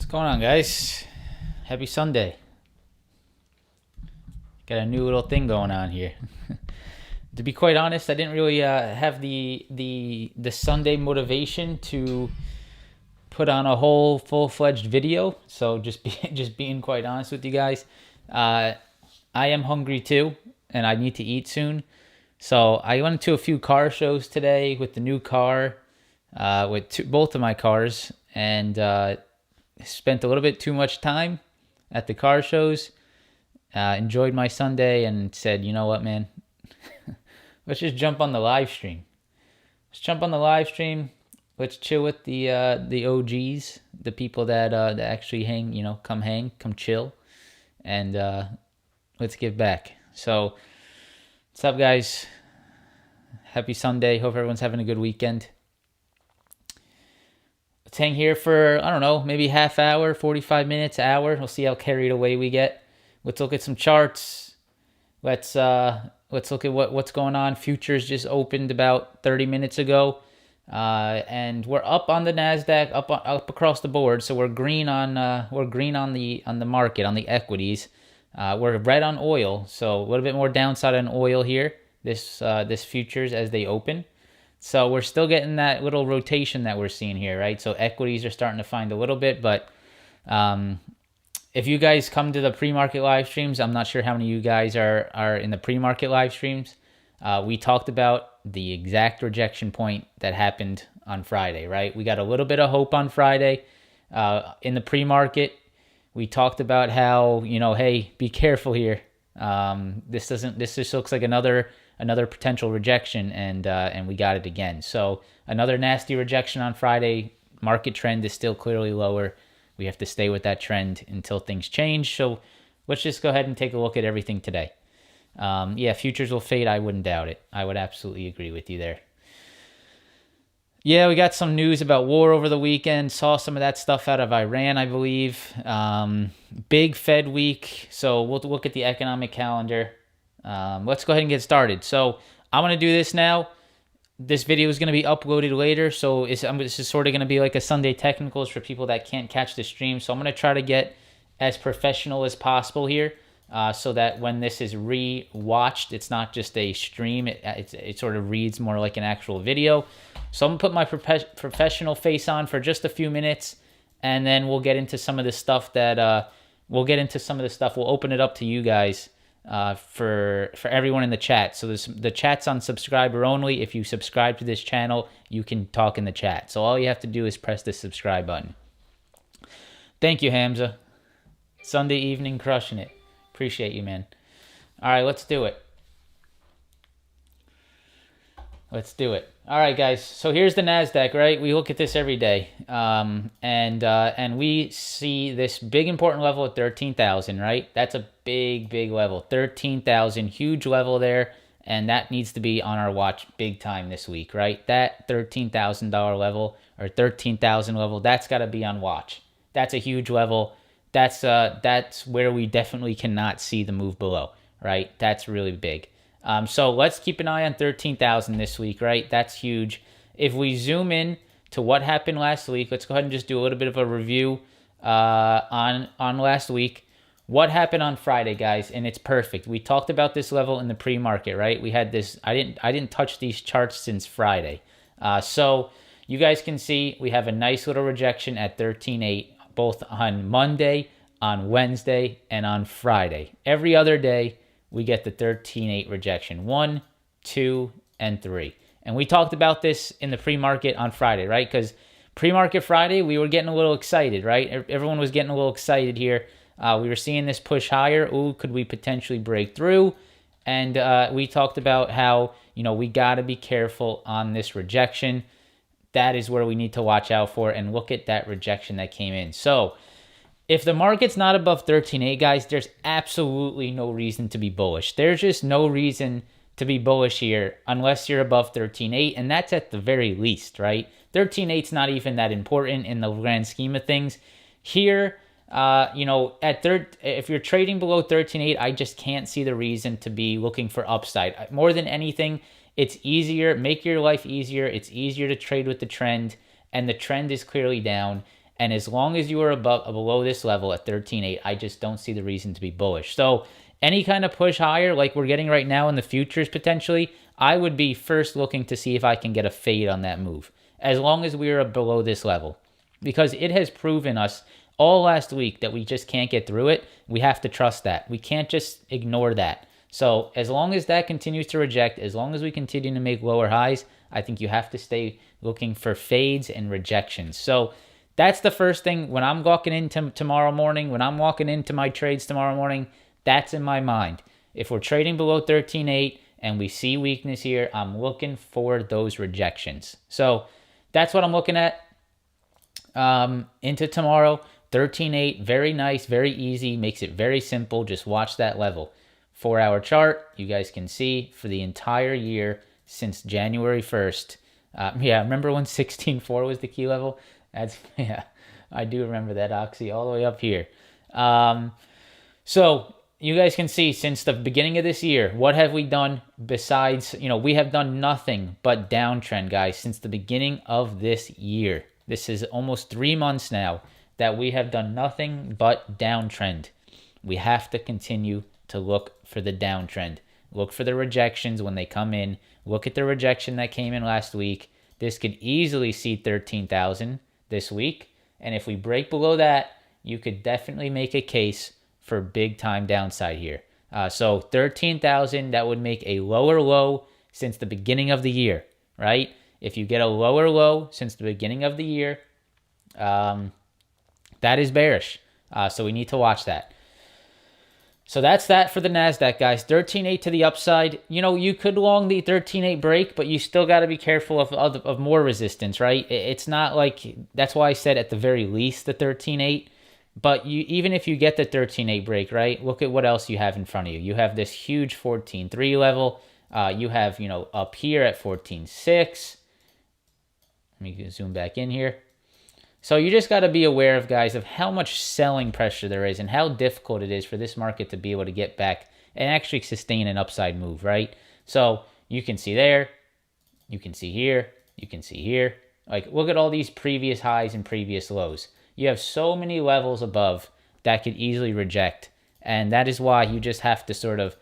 going on, guys? Happy Sunday. Got a new little thing going on here. To be quite honest, I didn't really have the Sunday motivation to put on a whole full-fledged video. So just being quite honest with you guys, I am hungry too, and I need to eat soon. So I went to a few car shows today with the new car, with both of my cars, and spent a little bit too much time at the car shows. Enjoyed my Sunday and said, you know what, man? Let's just jump on the live stream. Let's chill with the OGs, the people that actually hang, come chill, and let's give back. So, what's up, guys? Happy Sunday. Hope everyone's having a good weekend. Let's hang here for, I don't know, maybe half hour, 45 minutes, hour. We'll see how carried away we get. Let's look at some charts. Let's look at what's going on. Futures just opened about 30 minutes ago. And we're up on the Nasdaq, up across the board. So we're green on the market, on the equities. We're red on oil, so a little bit more downside on oil here. This futures as they open. So we're still getting that little rotation that we're seeing here, right? So equities are starting to find a little bit, but if you guys come to the pre-market live streams, I'm not sure how many of you guys are in the pre-market live streams. We talked about the exact rejection point that happened on Friday, right? We got a little bit of hope on Friday in the pre-market. We talked about how, hey, be careful here. This just looks like another potential rejection, and we got it again. So another nasty rejection on Friday. Market trend is still clearly lower. We have to stay with that trend until things change. So let's just go ahead and take a look at everything today. Futures will fade. I wouldn't doubt it. I would absolutely agree with you there. Yeah, we got some news about war over the weekend. Saw some of that stuff out of Iran, I believe. Big Fed week. So we'll look at the economic calendar. Let's go ahead and get started. So I'm going to do this now. This video is going to be uploaded later. So this is sort of going to be like a Sunday technicals for people that can't catch the stream. So I'm going to try to get as professional as possible here. So that when this is re-watched, it's not just a stream. It sort of reads more like an actual video. So I'm going to put my professional face on for just a few minutes, and then we'll get into some of the stuff We'll open it up to you guys for everyone in the chat. So the chat's on subscriber only. If you subscribe to this channel, you can talk in the chat. So all you have to do is press the subscribe button. Thank you, Hamza. Sunday evening crushing it. Appreciate you, man. All right, let's do it. All right, guys. So here's the Nasdaq, right? We look at this every day, and we see this big important level at 13,000, right? That's a big level. 13,000, huge level there, and that needs to be on our watch big time this week, right? That $13,000 level or 13,000 level, that's got to be on watch. That's a huge level. That's where we definitely cannot see the move below, right? That's really big. So let's keep an eye on 13,000 this week, right? That's huge. If we zoom in to what happened last week, let's go ahead and just do a little bit of a review on last week. What happened on Friday, guys? And it's perfect. We talked about this level in the pre-market, right? We had this. I didn't touch these charts since Friday. So you guys can see we have a nice little rejection at 13.8, both on Monday, on Wednesday, and on Friday. Every other day, we get the 13.8 rejection. 1, 2, and 3. And we talked about this in the pre-market on Friday, right? Because pre-market Friday, we were getting a little excited, right? Everyone was getting a little excited here. We were seeing this push higher. Ooh, could we potentially break through? And we talked about how, we got to be careful on this rejection. That is where we need to watch out for, and look at that rejection that came in. So if the market's not above 13.8, guys, there's absolutely no reason to be bullish. There's just no reason to be bullish here unless you're above 13.8, and that's at the very least, right? 13.8's not even that important in the grand scheme of things. Here, if you're trading below 13.8, I just can't see the reason to be looking for upside. More than anything, it's easier, make your life easier. It's easier to trade with the trend, and the trend is clearly down. And as long as you are below this level at 13.8, I just don't see the reason to be bullish. So any kind of push higher like we're getting right now in the futures potentially, I would be first looking to see if I can get a fade on that move, as long as we are below this level. Because it has proven us all last week that we just can't get through it. We have to trust that. We can't just ignore that. So as long as that continues to reject, as long as we continue to make lower highs, I think you have to stay looking for fades and rejections. So that's the first thing when I'm walking into tomorrow morning, when I'm walking into my trades tomorrow morning, that's in my mind. If we're trading below 13.8 and we see weakness here, I'm looking for those rejections. So that's what I'm looking at into tomorrow. 13.8, very nice, very easy, makes it very simple. Just watch that level. 4-hour chart, you guys can see for the entire year since January 1st. Yeah, remember when 16.4 was the key level? Yeah, I do remember that, Oxy, all the way up here. So you guys can see since the beginning of this year, what have we done besides, we have done nothing but downtrend, guys, since the beginning of this year. This is almost 3 months now that we have done nothing but downtrend. We have to continue to look for the downtrend. Look for the rejections when they come in. Look at the rejection that came in last week. This could easily see 13,000 this week. And if we break below that, you could definitely make a case for big time downside here. So 13,000, that would make a lower low since the beginning of the year, right? If you get a lower low since the beginning of the year, that is bearish. So we need to watch that. So that's that for the NASDAQ, guys. 13.8 to the upside. You could long the 13.8 break, but you still got to be careful of more resistance, right? It's not like, that's why I said at the very least the 13.8. But even if you get the 13.8 break, right, look at what else you have in front of you. You have this huge 14.3 level. You have, up here at 14.6. Let me zoom back in here. So you just got to be aware of, guys, of how much selling pressure there is and how difficult it is for this market to be able to get back and actually sustain an upside move, right? So you can see there, you can see here, you can see here. Like, look at all these previous highs and previous lows. You have so many levels above that could easily reject. And that is why you just have to sort of,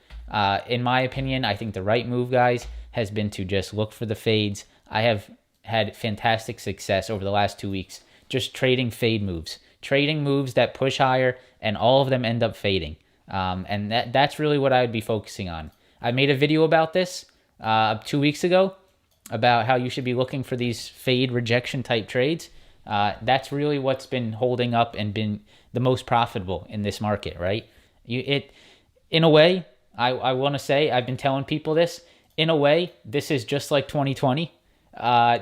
in my opinion, I think the right move, guys, has been to just look for the fades. I have had fantastic success over the last 2 weeks just trading fade moves, trading moves that push higher, and all of them end up fading. And that's really what I would be focusing on. I made a video about this 2 weeks ago about how you should be looking for these fade rejection type trades. That's really what's been holding up and been the most profitable in this market, right? In a way, I want to say, I've been telling people this, in a way, this is just like 2020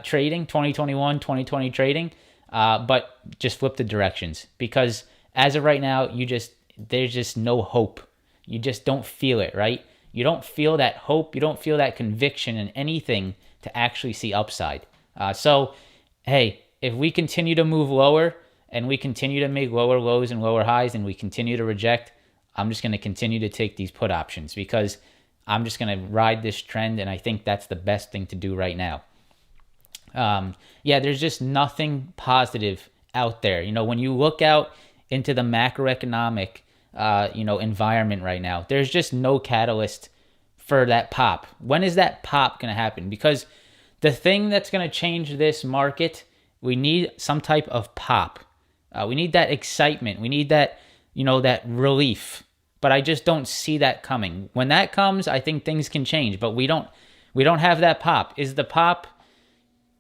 trading, 2021, 2020 trading. But just flip the directions, because as of right now, there's just no hope. You just don't feel it, right? You don't feel that hope. You don't feel that conviction in anything to actually see upside. So, hey, if we continue to move lower and we continue to make lower lows and lower highs and we continue to reject, I'm just going to continue to take these put options because I'm just going to ride this trend, and I think that's the best thing to do right now. There's just nothing positive out there. When you look out into the macroeconomic, environment right now, there's just no catalyst for that pop. When is that pop going to happen? Because the thing that's going to change this market, we need some type of pop. We need that excitement. We need that, that relief. But I just don't see that coming. When that comes, I think things can change. But we don't have that pop. Is the pop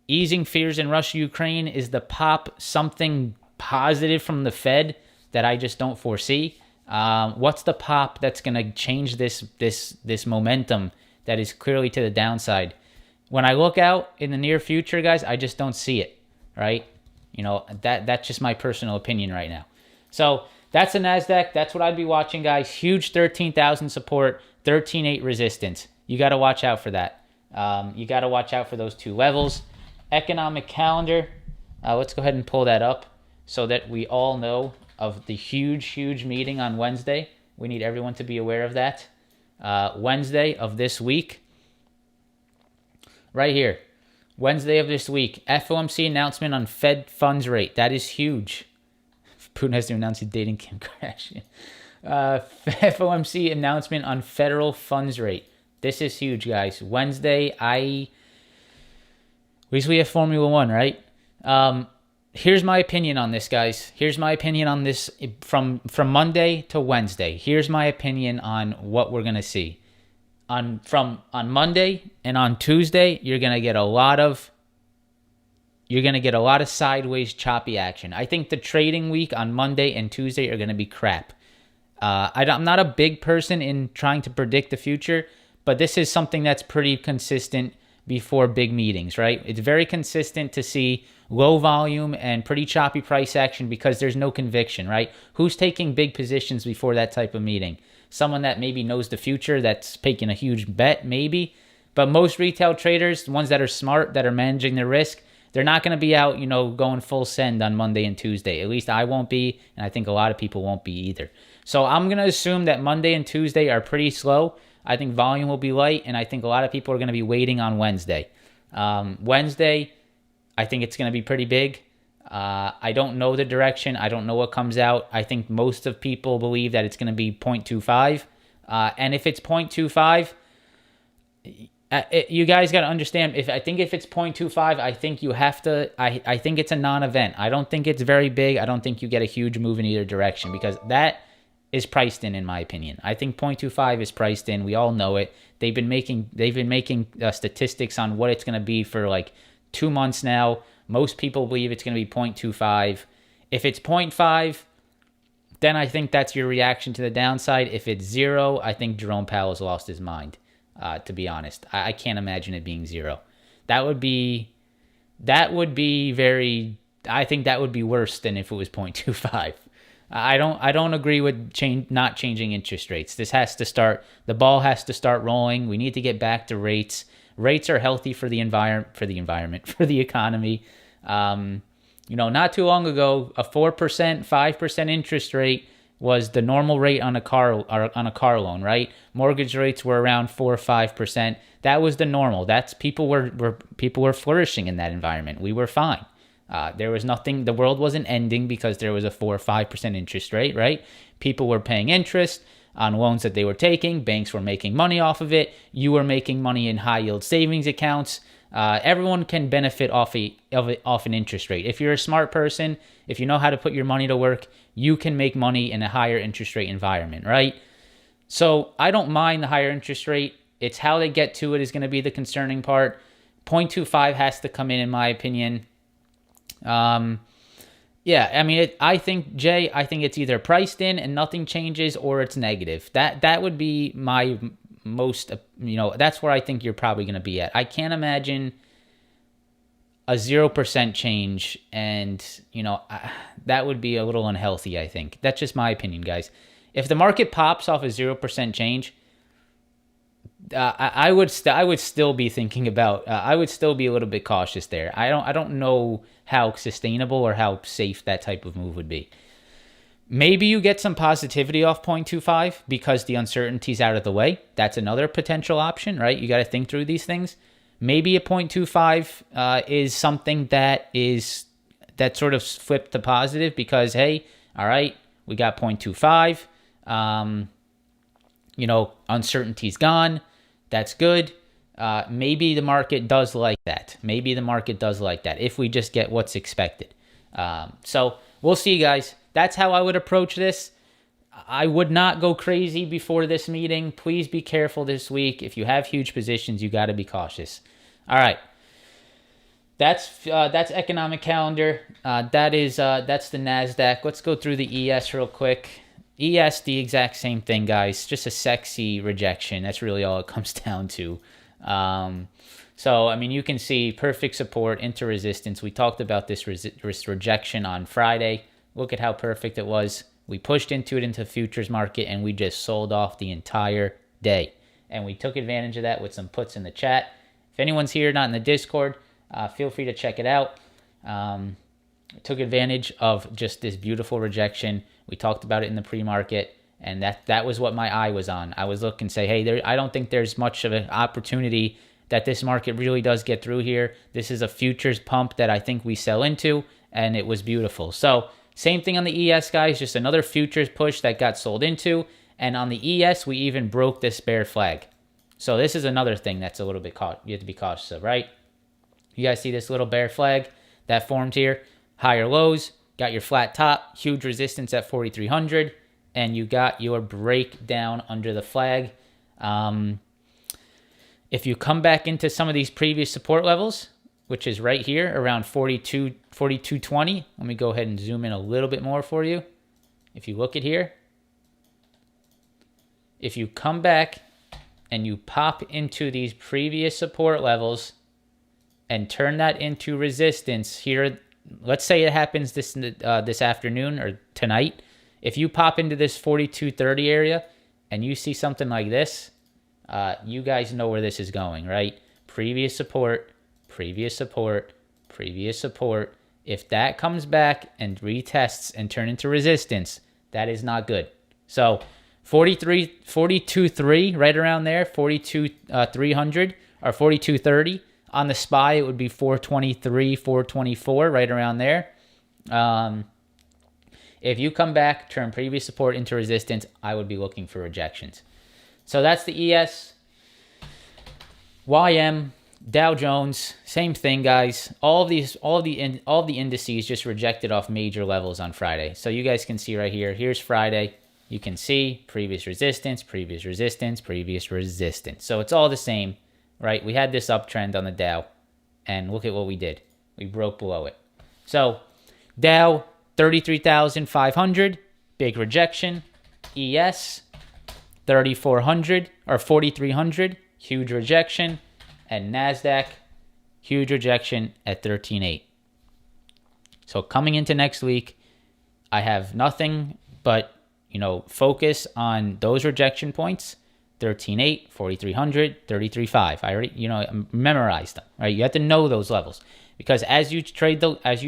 easing fears in Russia, Ukraine? Is the pop something positive from the Fed that I just don't foresee? What's the pop that's going to change this momentum that is clearly to the downside? When I look out in the near future, guys, I just don't see it, right? That's just my personal opinion right now. So that's the NASDAQ. That's what I'd be watching, guys. Huge 13,000 support, 13.8 resistance. You got to watch out for that. You got to watch out for those two levels. Economic calendar. Let's go ahead and pull that up so that we all know of the huge meeting on Wednesday. We need everyone to be aware of that. Wednesday of this week. Right here. Wednesday of this week, FOMC announcement on Fed funds rate. That is huge. Putin has to announce he's dating Kim Kardashian. FOMC announcement on federal funds rate. This is huge, guys. Wednesday, at least we have Formula One, right? Here's my opinion on this, guys. Here's my opinion on this from Monday to Wednesday. Here's my opinion on what we're gonna see. On Monday and on Tuesday, you're gonna get a lot of sideways choppy action. I think the trading week on Monday and Tuesday are gonna be crap. I'm not a big person in trying to predict the future, but this is something that's pretty consistent before big meetings, right? It's very consistent to see low volume and pretty choppy price action because there's no conviction, right? Who's taking big positions before that type of meeting? Someone that maybe knows the future, that's taking a huge bet, maybe. But most retail traders, the ones that are smart, that are managing their risk, they're not going to be out, going full send on Monday and Tuesday. At least I won't be, and I think a lot of people won't be either. So I'm going to assume that Monday and Tuesday are pretty slow. I think volume will be light, and I think a lot of people are going to be waiting on Wednesday. Wednesday, I think it's going to be pretty big. I don't know the direction. I don't know what comes out. I think most of people believe that it's going to be 0.25. And if it's 0.25, you guys got to understand, if it's 0.25, I think you have to, I think it's a non-event. I don't think it's very big. I don't think you get a huge move in either direction because that is priced in my opinion. I think 0.25 is priced in. We all know it. They've been making statistics on what it's going to be for like 2 months now. Most people believe it's going to be 0.25. If it's 0.5, then I think that's your reaction to the downside. If it's 0, I think Jerome Powell has lost his mind, to be honest. I can't imagine it being 0. That would be very, I think that would be worse than if it was 0.25. I don't agree with not changing interest rates. This has to start, the ball has to start rolling. We need to get back to rates. Rates are healthy for the environment, for the economy. Not too long ago, a 4%, 5% interest rate was the normal rate on a car loan, right? Mortgage rates were around 4 or 5%. That was the normal. People were flourishing in that environment. We were fine. There was nothing. The world wasn't ending because there was a 4 or 5% interest rate, right? People were paying interest on loans that they were taking. Banks were making money off of it. You were making money in high yield savings accounts. Everyone can benefit off an interest rate. If you're a smart person, if you know how to put your money to work, you can make money in a higher interest rate environment, right? So I don't mind the higher interest rate. It's how they get to it is going to be the concerning part. 0.25 has to come in my opinion. I think it's either priced in and nothing changes or it's negative. That would be my most, that's where I think you're probably going to be at. I can't imagine a 0% change and, that would be a little unhealthy, I think. That's just my opinion, guys. If the market pops off a 0% change, I would still be thinking about. I would still be a little bit cautious there. I don't know how sustainable or how safe that type of move would be. Maybe you get some positivity off 0.25 because the uncertainty's out of the way. That's another potential option, right? You got to think through these things. Maybe a 0.25 is something that sort of flipped to positive because hey, all right, we got 0.25. Uncertainty's gone. That's good. Maybe the market does like that. If we just get what's expected. So we'll see, guys. That's how I would approach this. I would not go crazy before this meeting. Please be careful this week. If you have huge positions, you got to be cautious. All right. That's economic calendar. That's the NASDAQ. Let's go through the ES real quick. ES, the exact same thing, guys. Just a sexy rejection. That's really all it comes down to. You can see perfect support into resistance. We talked about this rejection on Friday. Look at how perfect it was. We pushed into the futures market, and we just sold off the entire day. And we took advantage of that with some puts in the chat. If anyone's here, not in the Discord, feel free to check it out. Took advantage of just this beautiful rejection. We talked about it in the pre-market, and that was what my eye was on. I was looking, say, hey, I don't think there's much of an opportunity that this market really does get through here. This is a futures pump that I think we sell into, and it was beautiful. So same thing on the ES, guys, just another futures push that got sold into. And on the ES, we even broke this bear flag. So this is another thing that's a little bit you have to be cautious of, right? You guys see this little bear flag that formed here? Higher lows, got your flat top, huge resistance at 4,300, and you got your breakdown under the flag. If you come back into some of these previous support levels, which is right here around 42.20, let me go ahead and zoom in a little bit more for you. If you look at here, if you come back and you pop into these previous support levels and turn that into resistance here, let's say it happens this afternoon or tonight. If you pop into this 42.30 area and you see something like this, you guys know where this is going, right? Previous support, previous support, previous support. If that comes back and retests and turn into resistance, that is not good. So 42.3, right around there, 42.300 or 42.30. On the SPY, it would be 423, 424, right around there. If you come back, turn previous support into resistance, I would be looking for rejections. So that's the ES. YM, Dow Jones, same thing, guys. All the indices just rejected off major levels on Friday. So you guys can see right here. Here's Friday. You can see previous resistance, previous resistance, previous resistance. So it's all the same, right? We had this uptrend on the Dow, and look at what we did. We broke below it. So Dow, 33,500, big rejection. ES, 3,400 or 4,300, huge rejection. And NASDAQ, huge rejection at 13.8. So coming into next week, I have nothing but, focus on those rejection points, 13.8, 4,300, 33.5. I already, memorized them, right? You have to know those levels because as you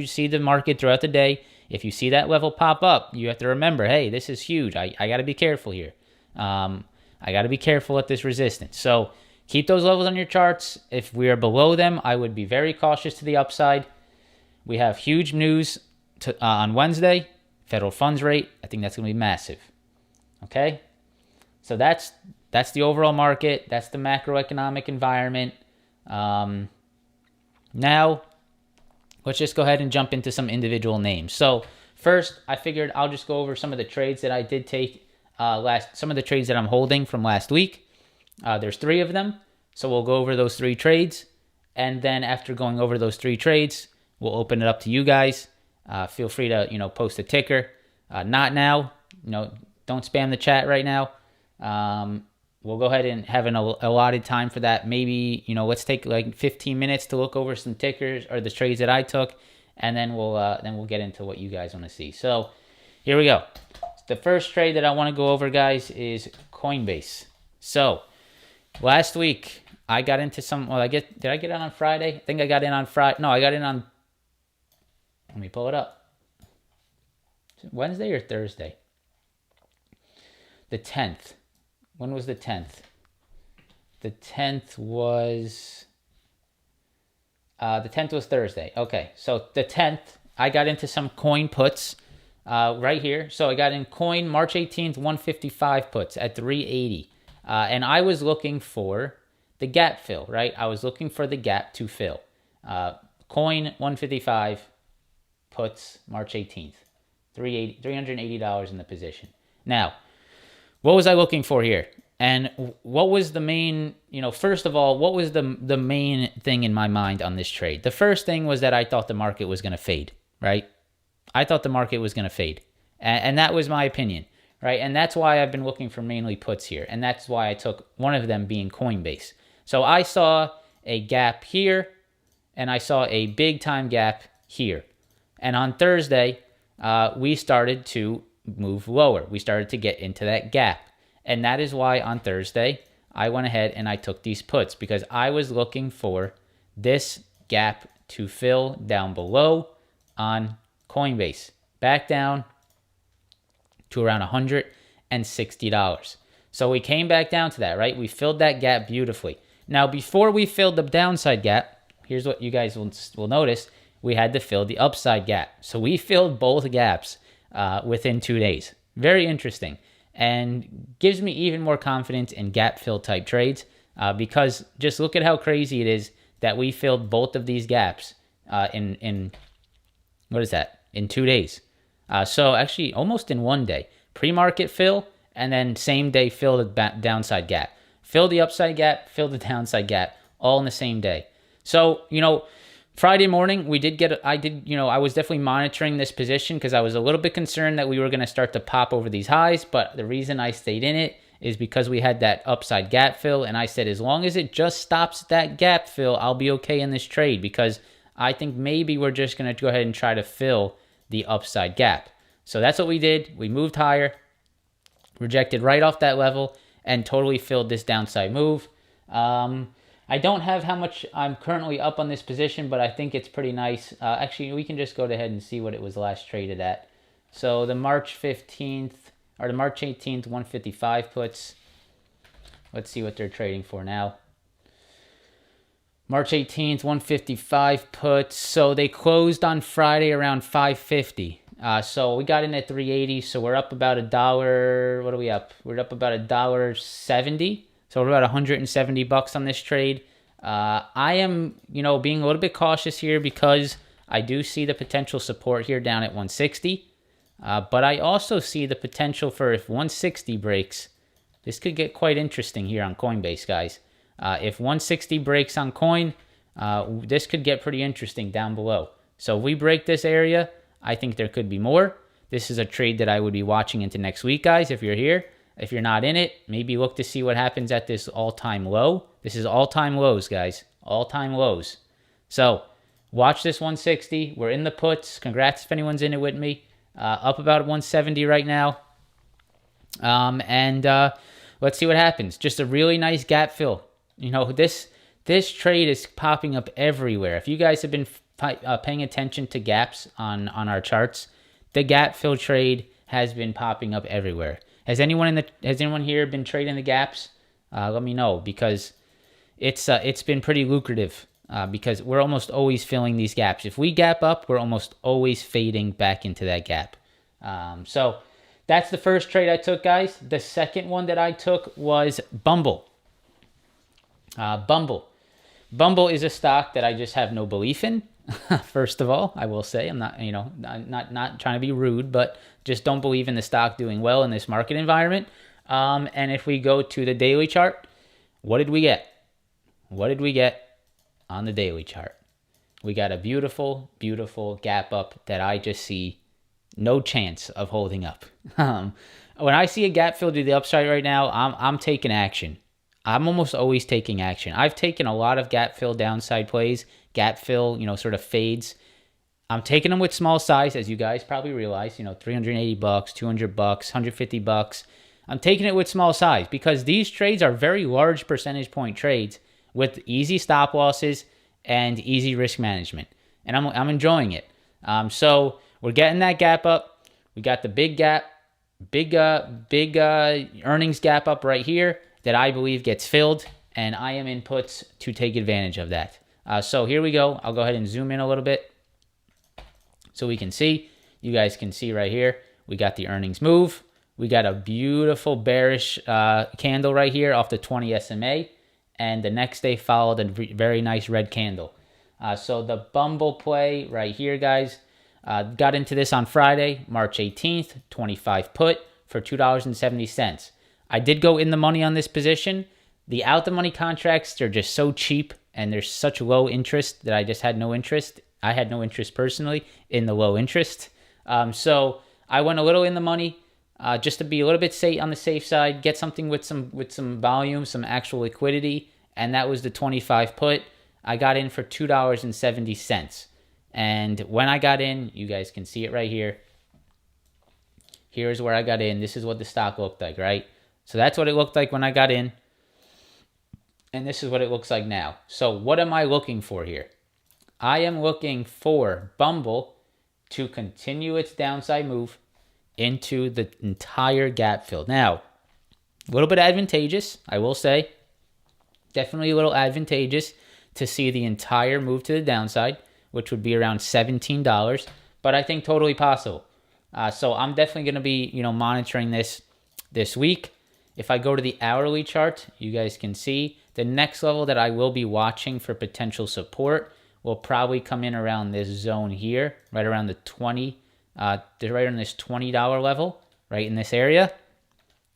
see the market throughout the day, if you see that level pop up, you have to remember, hey, this is huge. I got to be careful here. I got to be careful at this resistance. So keep those levels on your charts. If we are below them, I would be very cautious to the upside. We have huge news on Wednesday. Federal funds rate. I think that's going to be massive. Okay? So that's the overall market. That's the macroeconomic environment. Now, let's just go ahead and jump into some individual names. So first, I figured I'll just go over some of the trades that I did take some of the trades that I'm holding from last week. There's 3 of them. So we'll go over those 3 trades. And then after going over those 3 trades, we'll open it up to you guys. Feel free to, post a ticker. Not now. Don't spam the chat right now. We'll go ahead and have an allotted time for that. Maybe, let's take like 15 minutes to look over some tickers or the trades that I took. And then we'll get into what you guys want to see. So here we go. The first trade that I want to go over, guys, is Coinbase. So last week I got into some. Did I get in on Friday? I think I got in on Friday. No, I got in on. Let me pull it up. Is it Wednesday or Thursday? The 10th. When was the 10th? The 10th was. The 10th was Thursday. Okay, so the 10th, I got into some coin puts. Right here. So I got in coin March 18th, 155 puts at 380. And I was looking for the gap fill, right? I was looking for the gap to fill. Coin 155 puts March 18th, $380 in the position. Now, what was I looking for here? And what was the main, first of all, what was the main thing in my mind on this trade? The first thing was that I thought the market was going to fade, right? I thought the market was going to fade. And that was my opinion, right? And that's why I've been looking for mainly puts here. And that's why I took one of them being Coinbase. So I saw a gap here, and I saw a big time gap here. And on Thursday, we started to move lower. We started to get into that gap. And that is why on Thursday, I went ahead and I took these puts because I was looking for this gap to fill down below on Coinbase, back down to around $160. So we came back down to that, right? We filled that gap beautifully. Now, before we filled the downside gap, here's what you guys will notice. We had to fill the upside gap. So we filled both gaps within 2 days. Very interesting. And gives me even more confidence in gap fill type trades because just look at how crazy it is that we filled both of these gaps in what is that? In 2 days. So actually almost in 1 day. Pre-market fill and then same day fill the downside gap. Fill the upside gap, fill the downside gap, all in the same day. So, Friday morning, I was definitely monitoring this position because I was a little bit concerned that we were going to start to pop over these highs. But the reason I stayed in it is because we had that upside gap fill. And I said, as long as it just stops that gap fill, I'll be okay in this trade because I think maybe we're just going to go ahead and try to fill the upside gap. So that's what we did. We moved higher, rejected right off that level, and totally filled this downside move. I don't have how much I'm currently up on this position, but I think it's pretty nice. Actually, we can just go ahead and see what it was last traded at. So the March 15th, or the March 18th, 155 puts. Let's see what they're trading for now. March 18th, 155 puts. So they closed on Friday around 550. So we got in at 380. So we're up about $1. What are we up? We're up about $1.70. So we're about $170 on this trade. I am, being a little bit cautious here because I do see the potential support here down at 160. But I also see the potential for if 160 breaks, this could get quite interesting here on Coinbase, guys. If 160 breaks on Coin, this could get pretty interesting down below. So if we break this area, I think there could be more. This is a trade that I would be watching into next week, guys, if you're here. If you're not in it, maybe look to see what happens at this all-time low. This is all-time lows, guys. All-time lows. So watch this 160. We're in the puts. Congrats if anyone's in it with me. Up about 170 right now. Let's see what happens. Just a really nice gap fill. This trade is popping up everywhere. If you guys have been paying attention to gaps on our charts, the gap fill trade has been popping up everywhere. Has anyone here been trading the gaps? Let me know because it's been pretty lucrative because we're almost always filling these gaps. If we gap up, we're almost always fading back into that gap. So that's the first trade I took, guys. The second one that I took was Bumble. Bumble is a stock that I just have no belief in. First of all, I will say I'm not, not trying to be rude, but just don't believe in the stock doing well in this market environment. And if we go to the daily chart, what did we get? What did we get on the daily chart? We got a beautiful, beautiful gap up that I just see no chance of holding up. When I see a gap fill to the upside right now, I'm taking action. I'm almost always taking action. I've taken a lot of gap fill downside plays, gap fill, sort of fades. I'm taking them with small size, as you guys probably realize, $380, $200, $150. I'm taking it with small size because these trades are very large percentage point trades with easy stop losses and easy risk management. And I'm enjoying it. So we're getting that gap up. We got the big gap, big earnings gap up right here that I believe gets filled, and I am in puts to take advantage of that. So here we go. I'll go ahead and zoom in a little bit so we can see. You guys can see right here. We got the earnings move. We got a beautiful bearish candle right here off the 20 SMA, and the next day followed a very nice red candle. So the Bumble play right here, guys, got into this on Friday, March 18th, 25 put for $2.70. I did go in the money on this position. The out the money contracts, they're just so cheap and there's such low interest that I just had no interest. I had no interest personally in the low interest. So I went a little in the money just to be a little bit safe on the safe side, get something with some volume, some actual liquidity, and that was the 25 put. I got in for $2.70. And when I got in, you guys can see it right here. Here's where I got in. This is what the stock looked like, right? So that's what it looked like when I got in. And this is what it looks like now. So what am I looking for here? I am looking for Bumble to continue its downside move into the entire gap fill. Now, a little bit advantageous, I will say. definitely a little advantageous to see the entire move to the downside, which would be around $17, but I think totally possible. So I'm definitely going to be, monitoring this week. If I go to the hourly chart, you guys can see the next level that I will be watching for potential support will probably come in around this zone here, right around the 20, right on this $20 level, right in this area.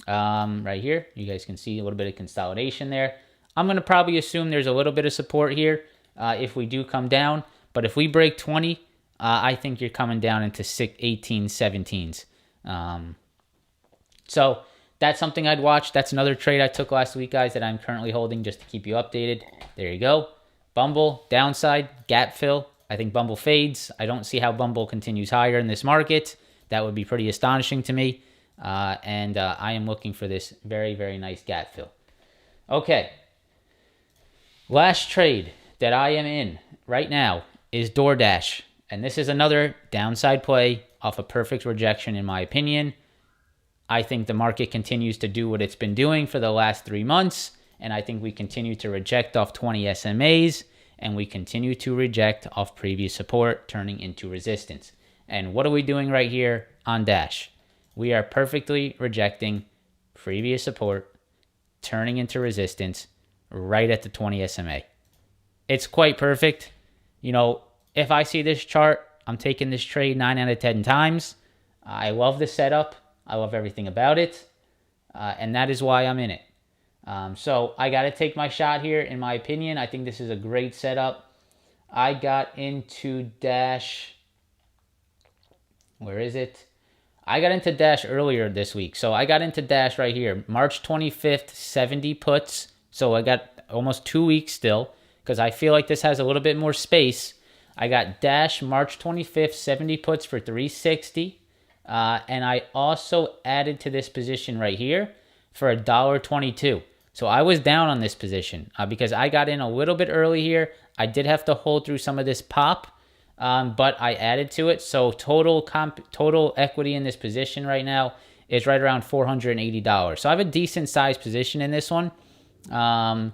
Right here, you guys can see a little bit of consolidation there. I'm going to probably assume there's a little bit of support here if we do come down, but if we break 20, I think you're coming down into 18, 17s. So that's something I'd watch. That's another trade I took last week, guys, that I'm currently holding just to keep you updated. There you go. Bumble, downside, gap fill. I think Bumble fades. I don't see how Bumble continues higher in this market. That would be pretty astonishing to me. And I am looking for this very, very nice gap fill. Okay. Last trade that I am in right now is DoorDash. And this is another downside play off a perfect rejection, in my opinion. I think the market continues to do what it's been doing for the last 3 months. And I think we continue to reject off 20 SMAs. And we continue to reject off previous support, turning into resistance. And what are we doing right here on Dash? We are perfectly rejecting previous support, turning into resistance right at the 20 SMA. It's quite perfect. If I see this chart, I'm taking this trade 9 out of 10 times. I love the setup. I love everything about it. And that is why I'm in it. So I got to take my shot here, in my opinion. I think this is a great setup. I got into Dash. Where is it? I got into Dash earlier this week. So I got into Dash right here. March 25th, 70 puts. So I got almost 2 weeks still because I feel like this has a little bit more space. I got Dash March 25th, 70 puts for 360. And I also added to this position right here for $1.22. So I was down on this position because I got in a little bit early here. I did have to hold through some of this pop. But I added to it. So total equity in this position right now is right around $480. So I have a decent sized position in this one. And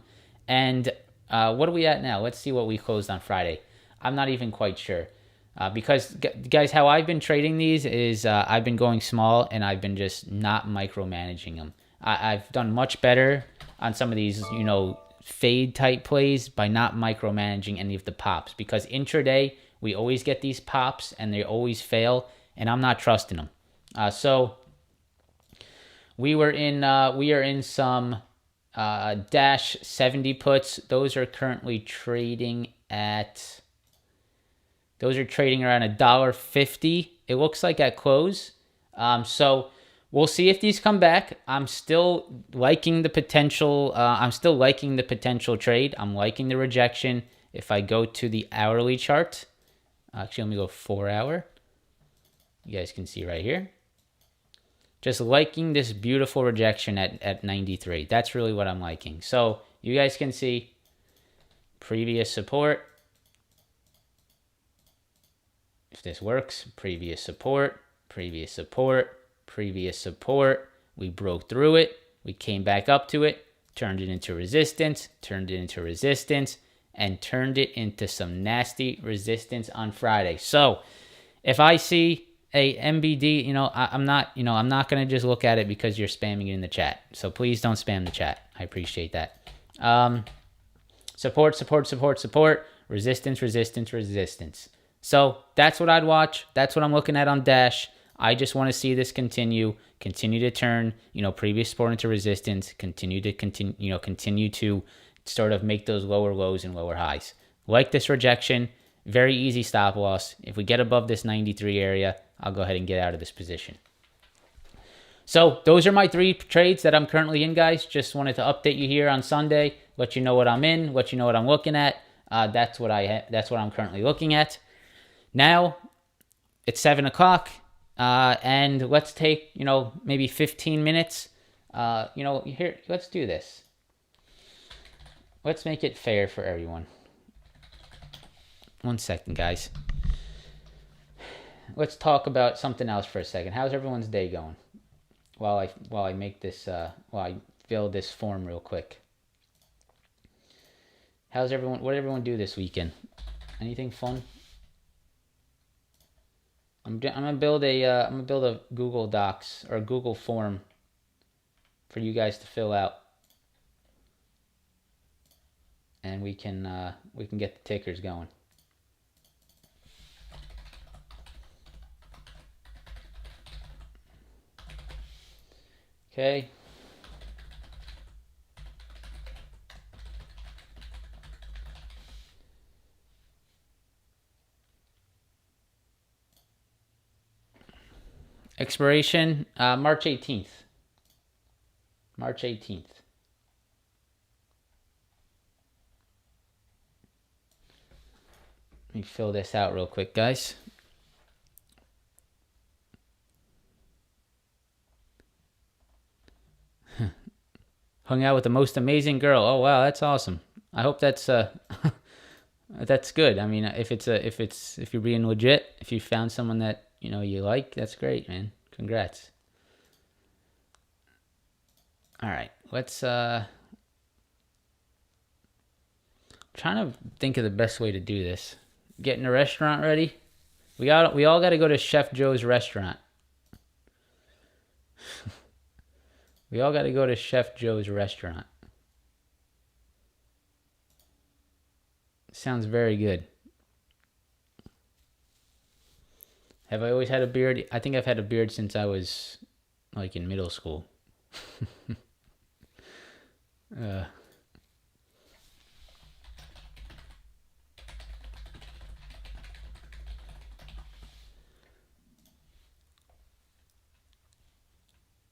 what are we at now? Let's see what we closed on Friday. I'm not even quite sure. Because, guys, how I've been trading these is I've been going small and I've been just not micromanaging them. I've done much better on some of these, fade type plays by not micromanaging any of the pops. Because intraday, we always get these pops and they always fail, and I'm not trusting them. So we are in some Dash 70 puts. Those are currently trading at around $1.50. It looks like at close. So we'll see if these come back. I'm still liking the potential. Trade. I'm liking the rejection. If I go to the hourly chart. Actually, let me go 4 hour. You guys can see right here. Just liking this beautiful rejection at 93. That's really what I'm liking. So you guys can see previous support. If this works, previous support, previous support, previous support. We broke through it. We came back up to it, turned it into resistance, and turned it into some nasty resistance on Friday. So if I see a MBD, I'm not going to just look at it because you're spamming it in the chat. So please don't spam the chat. I appreciate that. Support, resistance. So that's what I'd watch. That's what I'm looking at on Dash. I just want to see this continue to turn, previous support into resistance, continue to sort of make those lower lows and lower highs. Like this rejection, very easy stop loss. If we get above this 93 area, I'll go ahead and get out of this position. So those are my 3 trades that I'm currently in, guys. Just wanted to update you here on Sunday, let you know what I'm in, let you know what I'm looking at. That's what I'm currently looking at. Now it's 7 o'clock, and let's take maybe 15 minutes. Here, let's do this. Let's make it fair for everyone. 1 second, guys. Let's talk about something else for a second. How's everyone's day going? While I make this, while I fill this form real quick. How's everyone? What did everyone do this weekend? Anything fun? I'm gonna build a Google Docs or a Google form for you guys to fill out, and we can get the tickers going. Okay. Expiration March 18th. March 18th. Let me fill this out real quick, guys. Hung out with the most amazing girl. Oh wow, that's awesome. I hope that's that's good. I mean, if you're being legit, if you found someone that you like, that's great, man. Congrats. All right, let's trying to think of the best way to do this. Getting the restaurant ready. We all got to go to Chef Joe's restaurant. We all got to go to Chef Joe's restaurant. Sounds very good. Have I always had a beard? I think I've had a beard since I was like in middle school.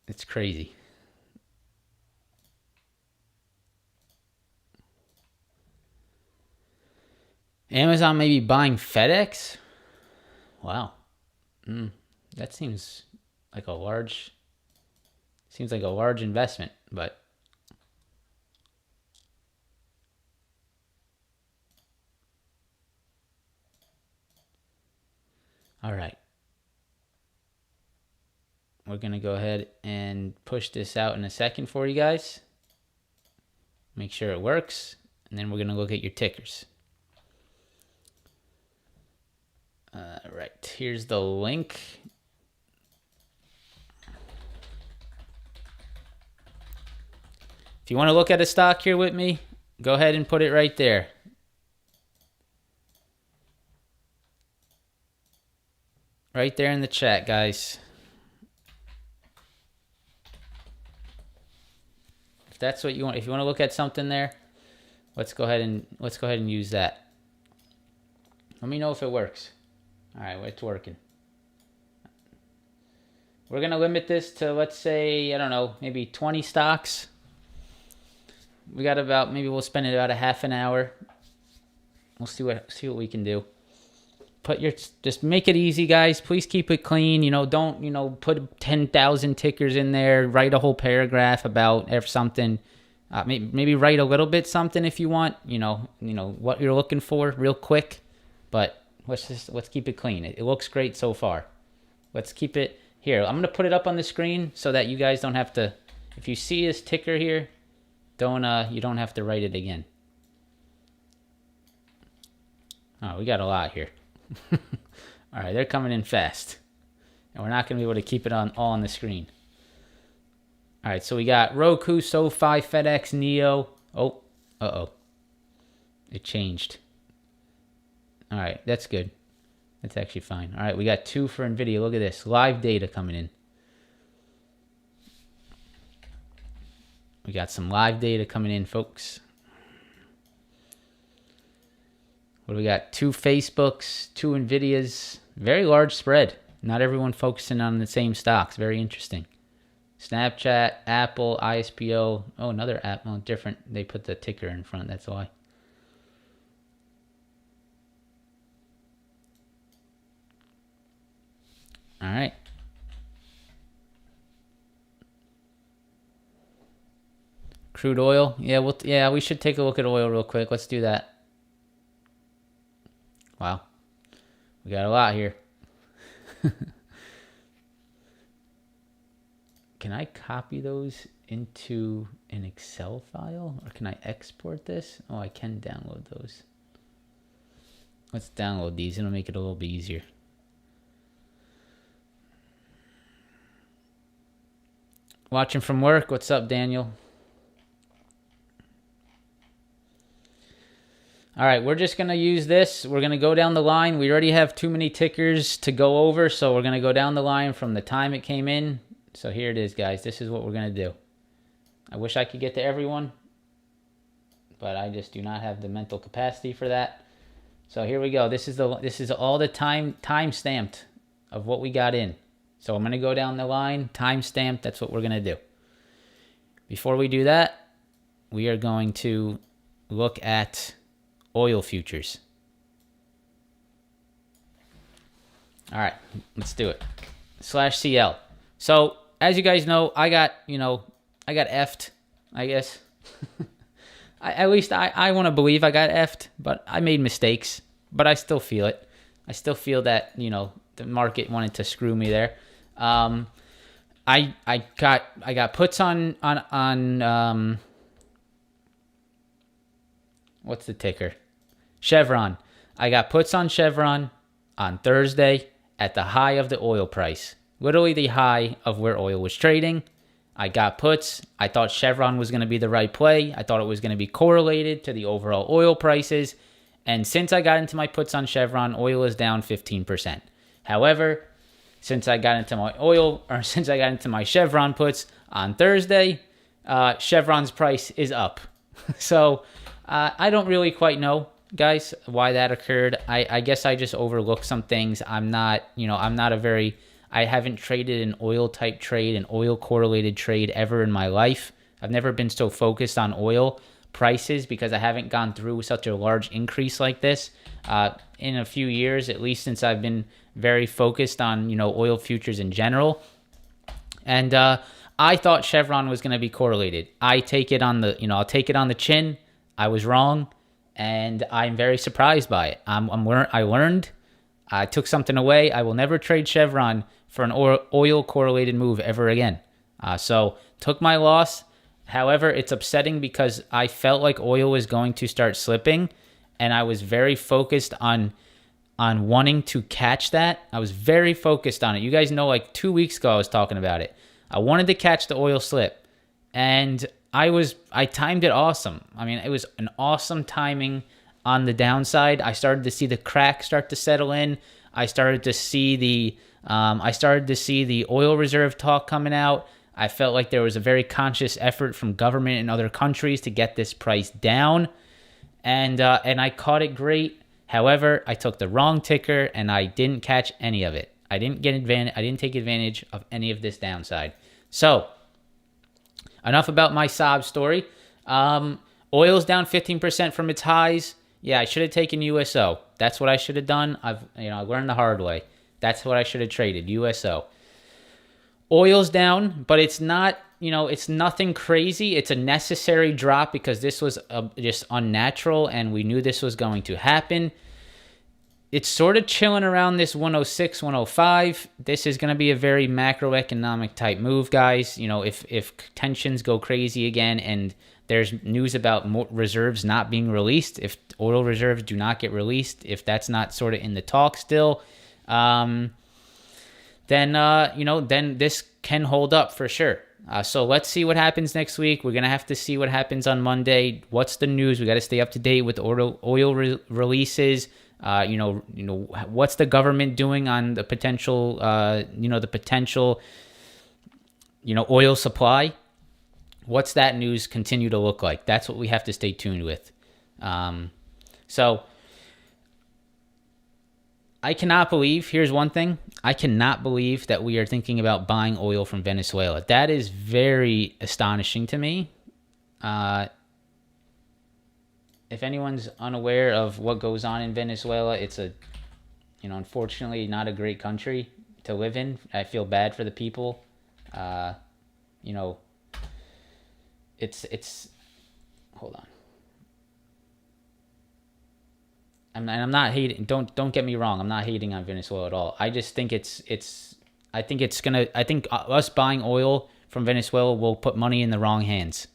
It's crazy. Amazon may be buying FedEx? Wow. That seems like a large investment, but all right. We're going to go ahead and push this out in a second for you guys. Make sure it works, and then we're going to look at your tickers. Right, here's the link. If you want to look at a stock here with me, go ahead and put it right there. Right there in the chat, guys. If that's what you want, if you want to look at something there, let's go ahead and use that. Let me know if it works. All right, well, it's working. We're going to limit this to, let's say, I don't know, maybe 20 stocks. Maybe we'll spend about a half an hour. We'll see what we can do. Just make it easy, guys. Please keep it clean. Don't, put 10,000 tickers in there. Write a whole paragraph about something. Maybe write a little bit something if you want, what you're looking for real quick. But let's keep it clean. It looks great so far. Let's keep it here. I'm going to put it up on the screen so that you guys don't have to, if you see this ticker here, you don't have to write it again. Oh, we got a lot here. All right, they're coming in fast. And we're not going to be able to keep it all on the screen. All right, so we got Roku, SoFi, FedEx, Neo. Oh, uh-oh. It changed. All right, that's good. That's actually fine. All right, we got 2 for NVIDIA. Look at this. Live data coming in. We got some live data coming in, folks. What do we got? 2 Facebooks, 2 NVIDIAs. Very large spread. Not everyone focusing on the same stocks. Very interesting. Snapchat, Apple, ISPO. Oh, another app. Well, different. They put the ticker in front. That's why. All right. Crude oil. Yeah, we should take a look at oil real quick. Let's do that. Wow. We got a lot here. Can I copy those into an Excel file, or can I export this? Oh, I can download those. Let's download these. It'll make it a little bit easier. Watching from work. What's up, Daniel? All right, we're just going to use this. We're going to go down the line. We already have too many tickers to go over, so we're going to go down the line from the time it came in. So here it is, guys. This is what we're going to do. I wish I could get to everyone, but I just do not have the mental capacity for that. So here we go. This is all the time stamped of what we got in. So I'm going to go down the line, time stamped. That's what we're going to do. Before we do that, we are going to look at oil futures. All right, let's do it. /CL. So as you guys know, I got effed, I guess. At least I want to believe I got effed, but I made mistakes. But I still feel it. I still feel that, the market wanted to screw me there. I got puts on what's the ticker? Chevron. I got puts on Chevron on Thursday at the high of the oil price. Literally the high of where oil was trading. I got puts. I thought Chevron was going to be the right play. I thought it was going to be correlated to the overall oil prices. And since I got into my puts on Chevron, oil is down 15%. However, since I got into my Chevron puts on Thursday, Chevron's price is up. So I don't really quite know, guys, why that occurred. I guess I just overlooked some things. I haven't traded an oil type trade, an oil correlated trade ever in my life. I've never been so focused on oil prices because I haven't gone through such a large increase like this in a few years, at least since I've been very focused on, oil futures in general. And I thought Chevron was going to be correlated. I'll take it on the chin. I was wrong, and I'm very surprised by it. I learned. I took something away. I will never trade Chevron for an oil correlated move ever again. So took my loss. However, it's upsetting because I felt like oil was going to start slipping, and I was very focused on wanting to catch that. I was very focused on it. You guys know, like 2 weeks ago, I was talking about it. I wanted to catch the oil slip, and I timed it awesome. I mean, it was an awesome timing on the downside. I started to see the crack start to settle in. I started to see the oil reserve talk coming out. I felt like there was a very conscious effort from government and other countries to get this price down, and I caught it great. However, I took the wrong ticker and I didn't catch any of it. I didn't take advantage of any of this downside. So, enough about my sob story. Oil's down 15% from its highs. Yeah, I should have taken USO. That's what I should have done. I learned the hard way. That's what I should have traded, USO. Oil's down, but it's not, it's nothing crazy. It's a necessary drop because this was just unnatural and we knew this was going to happen. It's sort of chilling around this 106, 105. This is going to be a very macroeconomic type move, guys. If tensions go crazy again and there's news about more reserves not being released, if oil reserves do not get released, if that's not sort of in the talk still, then this can hold up for sure. So let's see what happens next week. We're going to have to see what happens on Monday. What's the news? We got to stay up to date with oil releases. What's the government doing on the potential, oil supply? What's that news continue to look like? That's what we have to stay tuned with. So I cannot believe, here's one thing, I cannot believe that we are thinking about buying oil from Venezuela. That is very astonishing to me. If anyone's unaware of what goes on in Venezuela, it's unfortunately not a great country to live in. I feel bad for the people. It's hold on. I'm not hating. Don't get me wrong. I'm not hating on Venezuela at all. I just think I think us buying oil from Venezuela will put money in the wrong hands.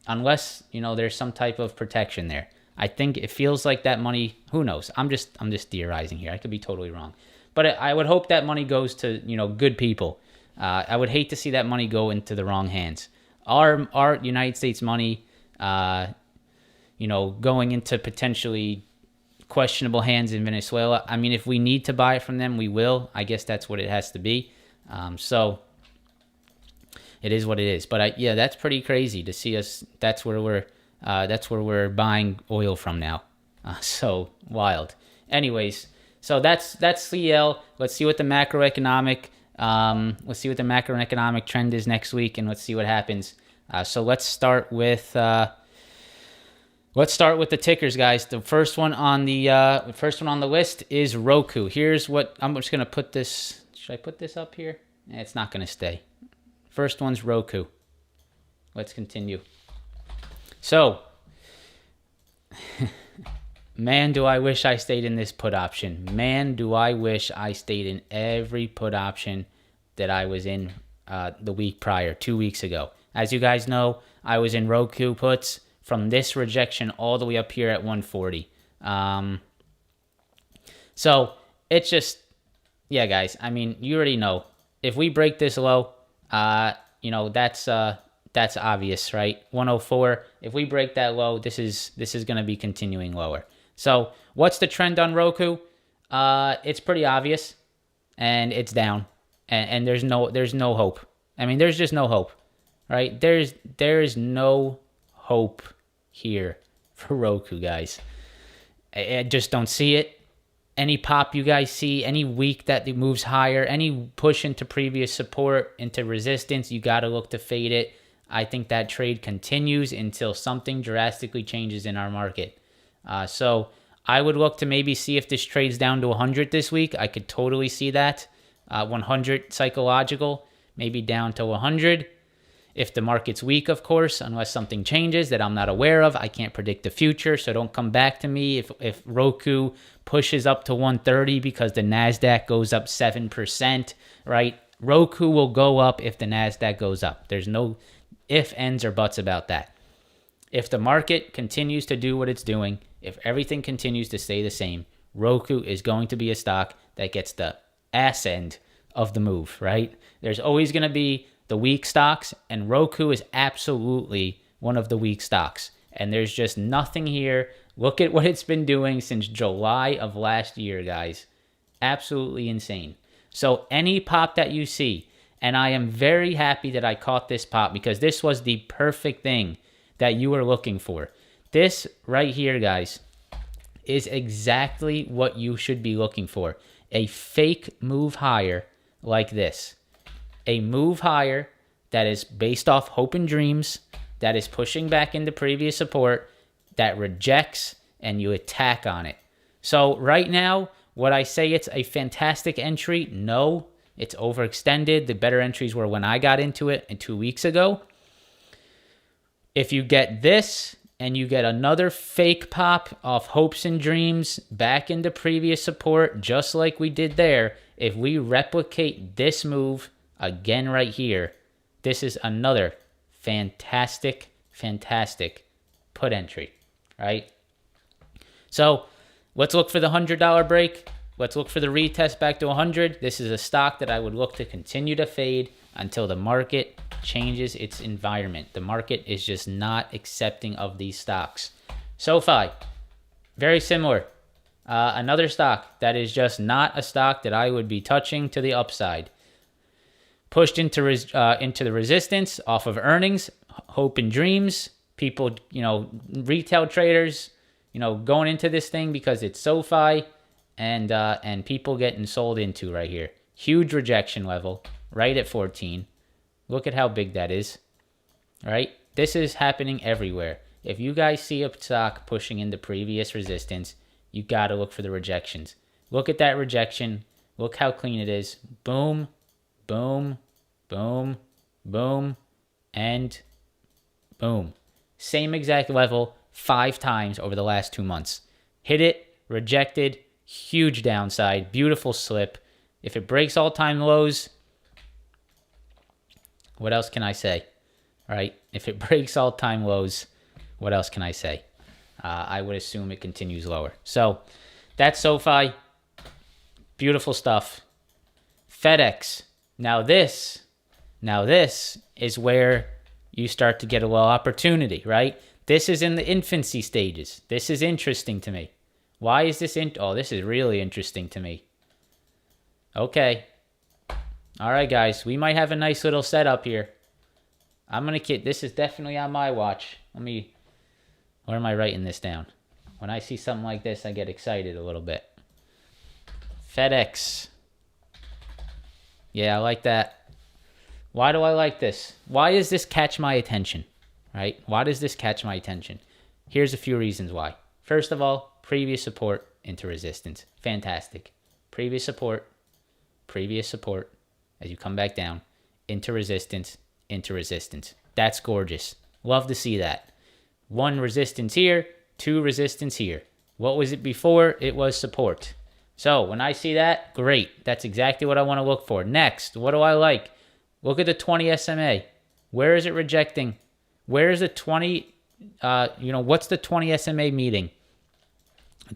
Unless, there's some type of protection there. I think it feels like that money, who knows? I'm just theorizing here. I could be totally wrong. But I would hope that money goes to, good people. I would hate to see that money go into the wrong hands. Our United States money, going into potentially questionable hands in Venezuela. I mean, if we need to buy it from them, we will. I guess that's what it has to be. So it is what it is. But that's pretty crazy to see us. That's where we're buying oil from now. So wild. Anyways, so that's CL. Let's see what the macroeconomic trend is next week, and let's see what happens. So let's start with the tickers, guys. The first one on the list is Roku. Here's what I'm just gonna put this. Should I put this up here? It's not gonna stay. First one's Roku. Let's continue. So, man, do I wish I stayed in this put option. Man, do I wish I stayed in every put option that I was in the week prior, 2 weeks ago. As you guys know, I was in Roku puts from this rejection all the way up here at 140. So, it's just, yeah, guys, I mean, you already know. If we break this low, that's obvious, right? 104. If we break that low, this is going to be continuing lower. So what's the trend on Roku? It's pretty obvious, and it's down, and there's no hope. I mean, there's just no hope, right? There's no hope here for Roku, guys. I just don't see it. Any pop you guys see, any week that it moves higher, any push into previous support, into resistance, you got to look to fade it. I think that trade continues until something drastically changes in our market. So I would look to maybe see if this trades down to 100 this week. I could totally see that. 100 psychological, maybe down to 100. If the market's weak, of course, unless something changes that I'm not aware of. I can't predict the future, so don't come back to me if Roku pushes up to 130 because the NASDAQ goes up 7%, right? Roku will go up if the NASDAQ goes up. There's no ifs, ands, or buts about that. If the market continues to do what it's doing, if everything continues to stay the same, Roku is going to be a stock that gets the ass end of the move, right? There's always going to be the weak stocks, and Roku is absolutely one of the weak stocks. And there's just nothing here. Look at what it's been doing since July of last year, guys. Absolutely insane. So any pop that you see, and I am very happy that I caught this pop because this was the perfect thing that you were looking for. This right here, guys, is exactly what you should be looking for. A fake move higher like this. A move higher that is based off hope and dreams, that is pushing back into previous support, that rejects, and you attack on it. So right now, would I say it's a fantastic entry? No, it's overextended. The better entries were when I got into it 2 weeks ago. If you get this and you get another fake pop off hopes and dreams back into previous support, just like we did there, if we replicate this move again right here, this is another fantastic put entry, right? So let's look for the $100 break. Let's look for the retest back to 100. This is a stock that I would look to continue to fade until the market changes its environment. The market is just not accepting of these stocks. SoFi, very similar. Another stock that is just not a stock that I would be touching to the upside. Pushed into the resistance off of earnings, hope and dreams. People, retail traders, going into this thing because it's SoFi, and people getting sold into right here. Huge rejection level, right at 14. Look at how big that is, right? This is happening everywhere. If you guys see a stock pushing into previous resistance, you got to look for the rejections. Look at that rejection. Look how clean it is. Boom, boom, boom, boom, and boom. Same exact level 5 times over the last 2 months. Hit it, rejected, huge downside, beautiful slip. If it breaks all-time lows, What else can I say? Right? If it breaks all-time lows, what else can I say? I would assume it continues lower. So that's SoFi. Beautiful stuff. FedEx. Now this is where you start to get a little opportunity, right? This is in the infancy stages. This is interesting to me. Why is this this is really interesting to me. Okay. All right, guys. We might have a nice little setup here. This is definitely on my watch. Where am I writing this down? When I see something like this, I get excited a little bit. FedEx. Yeah, I like that. Why do I like this? Why does this catch my attention? Right? Why does this catch my attention? Here's a few reasons why. First of all, previous support into resistance. Fantastic. Previous support, as you come back down, into resistance. That's gorgeous. Love to see that. 1 resistance here, 2 resistance here. What was it before? It was support. So when I see that, great. That's exactly what I want to look for. Next, what do I like? Look at the 20 SMA. Where is it rejecting? Where is the 20? What's the 20 SMA meeting?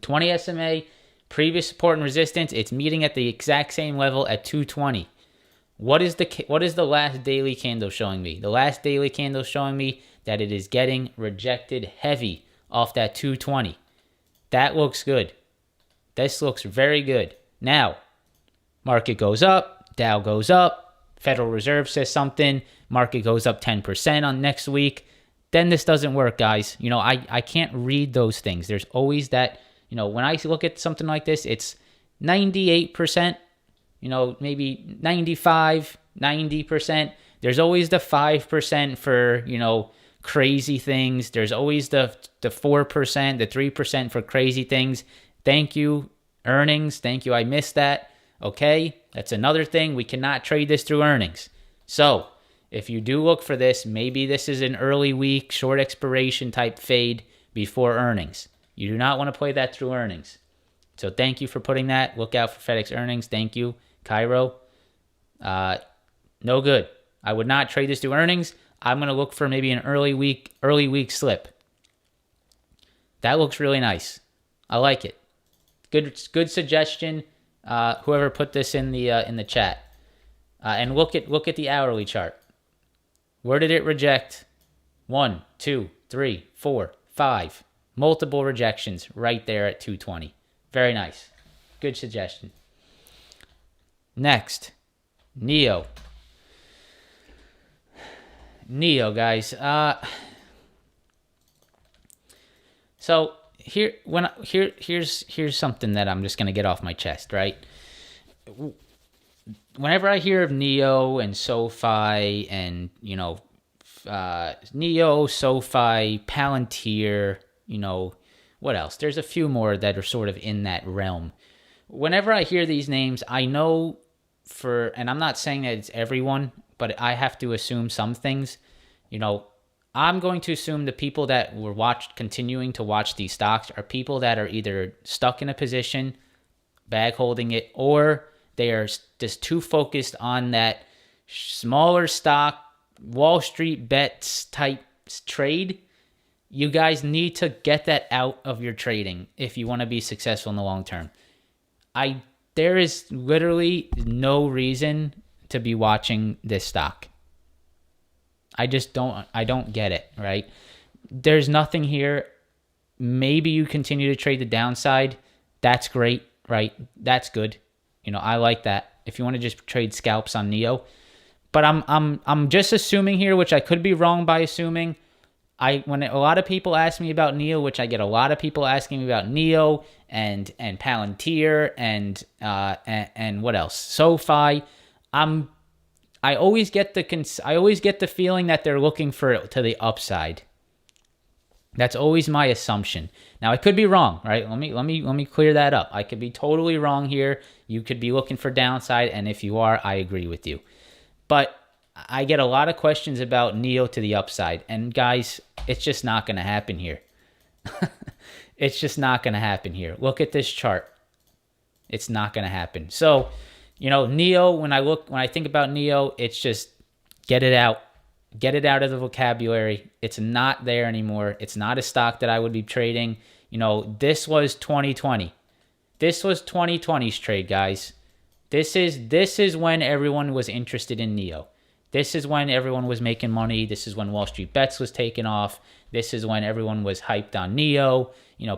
20 SMA, previous support and resistance. It's meeting at the exact same level at 220. What is the last daily candle showing me? The last daily candle showing me that it is getting rejected heavy off that 220. That looks good. This looks very good. Now, market goes up, Dow goes up, Federal Reserve says something, market goes up 10% on next week. Then this doesn't work, guys. I can't read those things. There's always that, when I look at something like this, it's 98%, maybe 95, 90%. There's always the 5% for, crazy things. There's always the 4%, the 3% for crazy things. Thank you, earnings. Thank you. I missed that. Okay, that's another thing. We cannot trade this through earnings. So if you do look for this, maybe this is an early week, short expiration type fade before earnings. You do not want to play that through earnings. So thank you for putting that. Look out for FedEx earnings. Thank you, Cairo. No good. I would not trade this through earnings. I'm going to look for maybe an early week slip. That looks really nice. I like it. Good suggestion. Whoever put this in the chat. And look at the hourly chart. Where did it reject? 1, 2, 3, 4, 5. Multiple rejections right there at 220. Very nice. Good suggestion. Next, NEO. NEO, guys. So here's something that I'm just gonna get off my chest, right? Whenever I hear of NEO and SoFi and NEO, SoFi, Palantir, what else? There's a few more that are sort of in that realm. Whenever I hear these names, I know and I'm not saying that it's everyone, but I have to assume some things. I'm going to assume the people that were continuing to watch these stocks are people that are either stuck in a position, bag holding it, or they are just too focused on that smaller stock, Wall Street bets type trade. You guys need to get that out of your trading if you want to be successful in the long term. There is literally no reason to be watching this stock. I don't get it, right? There's nothing here. Maybe you continue to trade the downside. That's great, right? That's good. I like that. If you want to just trade scalps on NEO. But I'm just assuming here, which I could be wrong by assuming. When a lot of people ask me about NEO, which I get a lot of people asking me about NEO and Palantir and what else? SoFi. I always get the feeling that they're looking for it to the upside. That's always my assumption. Now I could be wrong, right? Let me clear that up. I could be totally wrong here. You could be looking for downside, and if you are, I agree with you. But I get a lot of questions about NEO to the upside, and guys, it's just not going to happen here. It's just not going to happen here. Look at this chart. It's not going to happen. So, NEO, when I think about NEO, it's just Get it out. Get it out of the vocabulary. It's not there anymore. It's not a stock that I would be trading. This was 2020. This was 2020's trade, guys. This is when everyone was interested in NEO. This is when everyone was making money. This is when Wall Street Bets was taking off. This is when everyone was hyped on NEO.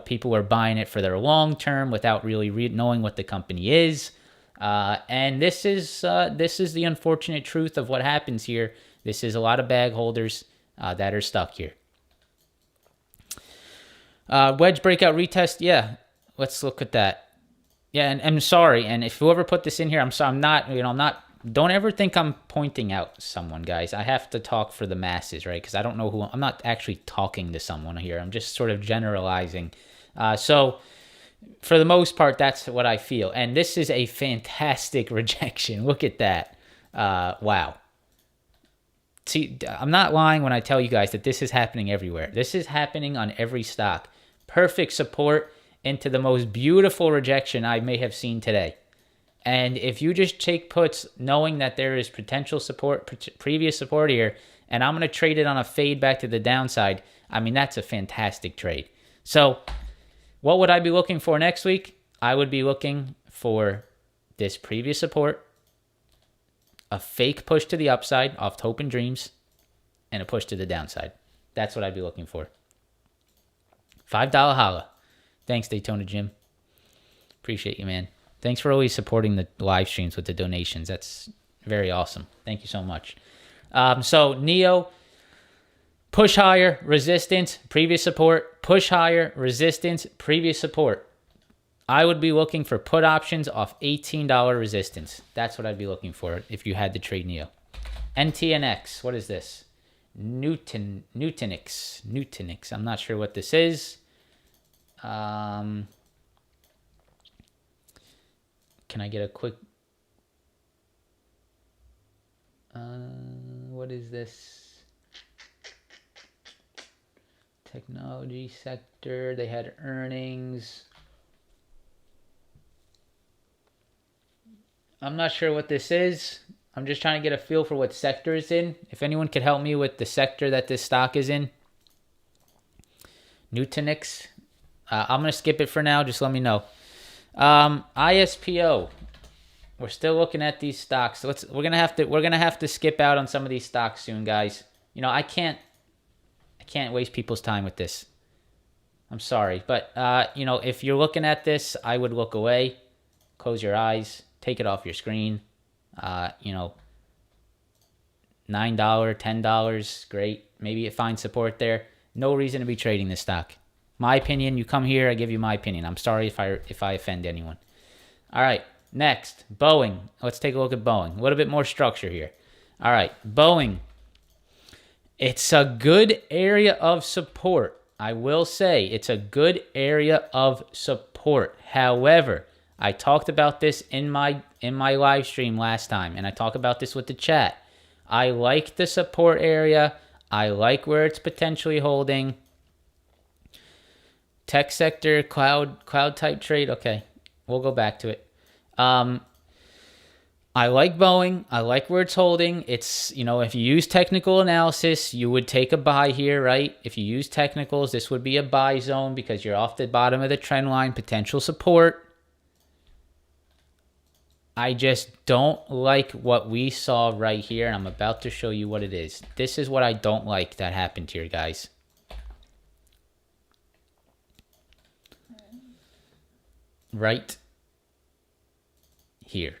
People were buying it for their long term without really knowing what the company is. And this is the unfortunate truth of what happens here. This is a lot of bag holders that are stuck here. Wedge breakout retest. Yeah, let's look at that. Yeah, and I'm sorry. And if whoever put this in here, I'm sorry. I'm not. Don't ever think I'm pointing out someone, guys. I have to talk for the masses, right? Because I don't know I'm not actually talking to someone here. I'm just sort of generalizing. So for the most part, that's what I feel. And this is a fantastic rejection. Look at that. Wow. See, I'm not lying when I tell you guys that this is happening everywhere. This is happening on every stock. Perfect support into the most beautiful rejection I may have seen today. And if you just take puts knowing that there is potential support, previous support here, and I'm going to trade it on a fade back to the downside, I mean, that's a fantastic trade. So what would I be looking for next week? I would be looking for this previous support, a fake push to the upside off Hope and Dreams, and a push to the downside. That's what I'd be looking for. $5 holla. Thanks, Daytona Jim. Appreciate you, man. Thanks for always supporting the live streams with the donations. That's very awesome. Thank you so much. So NEO, push higher, resistance, previous support. Push higher, resistance, previous support. I would be looking for put options off $18 resistance. That's what I'd be looking for if you had to trade NEO. NTNX, what is this? Nutanix. I'm not sure what this is. Can I get a quick... what is this? Technology sector. They had earnings. I'm not sure what this is. I'm just trying to get a feel for what sector it's in. If anyone could help me with the sector that this stock is in. Nutanix. I'm going to skip it for now. Just let me know. ISPO. We're still looking at these stocks. So we're gonna have to skip out on some of these stocks soon, guys. I can't waste people's time with this. I'm sorry, but if you're looking at this, I would look away, close your eyes, take it off your screen. $9, $10, great. Maybe it finds support there. No reason to be trading this stock. My opinion. You come here, I give you my opinion. I'm sorry if I offend anyone. All right. Next, Boeing. Let's take a look at Boeing. A little bit more structure here. All right, Boeing. It's a good area of support. I will say it's a good area of support. However, I talked about this in my live stream last time, and I talk about this with the chat. I like the support area. I like where it's potentially holding. Tech sector, cloud type trade. Okay, we'll go back to it. I like Boeing. I like where it's holding. It's, if you use technical analysis, you would take a buy here, right? If you use technicals, this would be a buy zone because you're off the bottom of the trend line, potential support. I just don't like what we saw right here, and I'm about to show you what it is. This is what I don't like that happened here, guys. Right here.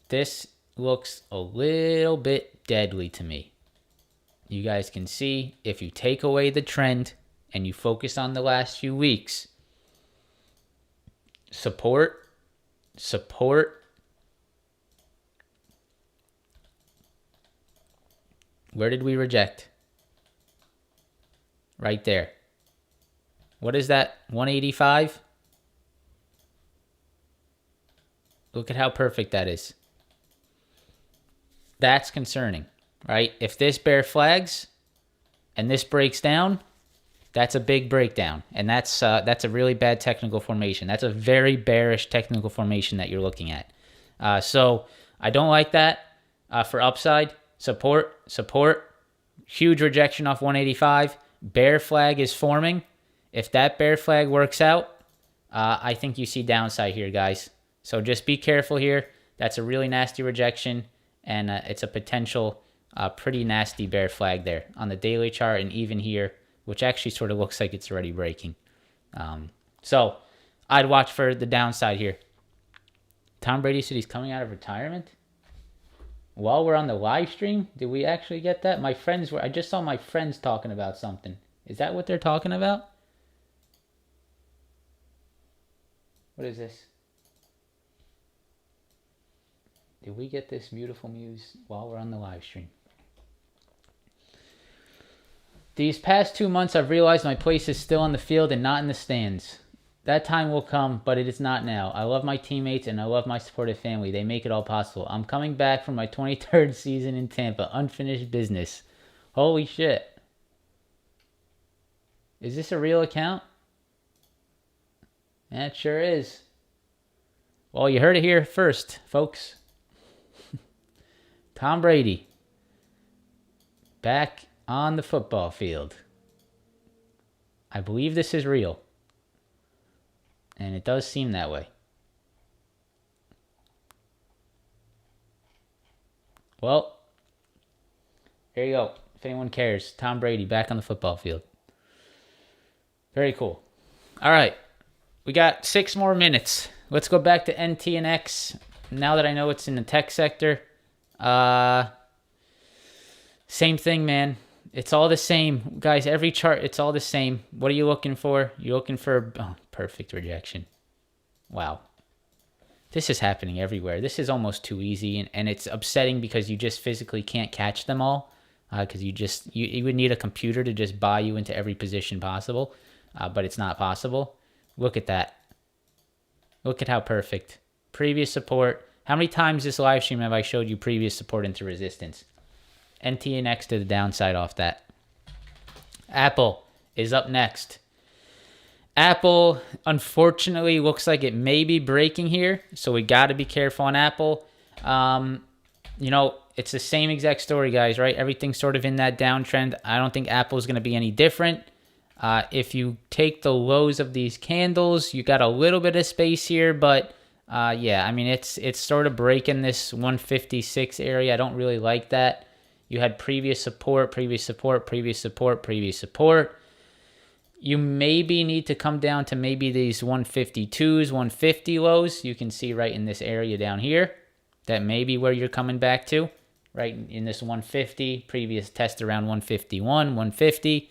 This looks a little bit deadly to me. You guys can see if you take away the trend and you focus on the last few weeks, support. Where did we reject? Right there. What is that? 185? Look at how perfect that is. That's concerning, right? If this bear flags and this breaks down, that's a big breakdown. And that's a really bad technical formation. That's a very bearish technical formation that you're looking at. So I don't like that for upside. Support. Huge rejection off 185. Bear flag is forming. If that bear flag works out, I think you see downside here, guys. So just be careful here. That's a really nasty rejection, and it's a potential pretty nasty bear flag there on the daily chart and even here, which actually sort of looks like it's already breaking. So I'd watch for the downside here. Tom Brady said he's coming out of retirement. While we're on the live stream, did we actually get that? I just saw my friends talking about something. Is that what they're talking about? What is this? Did we get this beautiful news while we're on the live stream? These past 2 months, I've realized my place is still on the field and not in the stands. That time will come, but it is not now. I love my teammates and I love my supportive family. They make it all possible. I'm coming back from my 23rd season in Tampa. Unfinished business. Holy shit. Is this a real account? That sure is. Well, you heard it here first, folks. Tom Brady back on the football field. I believe this is real. And it does seem that way. Well, there you go. If anyone cares, Tom Brady back on the football field. Very cool. All right. We got 6 more minutes. Let's go back to NT and X. Now that I know it's in the tech sector. Same thing, man. It's all the same. Guys, every chart, it's all the same. What are you looking for? You're looking for perfect rejection. Wow. This is happening everywhere. This is almost too easy, and it's upsetting because you just physically can't catch them all because you would need a computer to just buy you into every position possible, but it's not possible. Look at that. Look at how perfect. Previous support. How many times this live stream have I showed you previous support into resistance? NT and X to the downside off that. Apple is up next. Apple, unfortunately, looks like it may be breaking here, so we got to be careful on Apple. It's the same exact story, guys, right? Everything's sort of in that downtrend. I don't think Apple is going to be any different. If you take the lows of these candles, you got a little bit of space here, but it's sort of breaking this 156 area. I don't really like that. You had previous support. You maybe need to come down to maybe these 152s, 150 lows. You can see right in this area down here. That may be where you're coming back to, right in this 150. Previous test around 151, 150.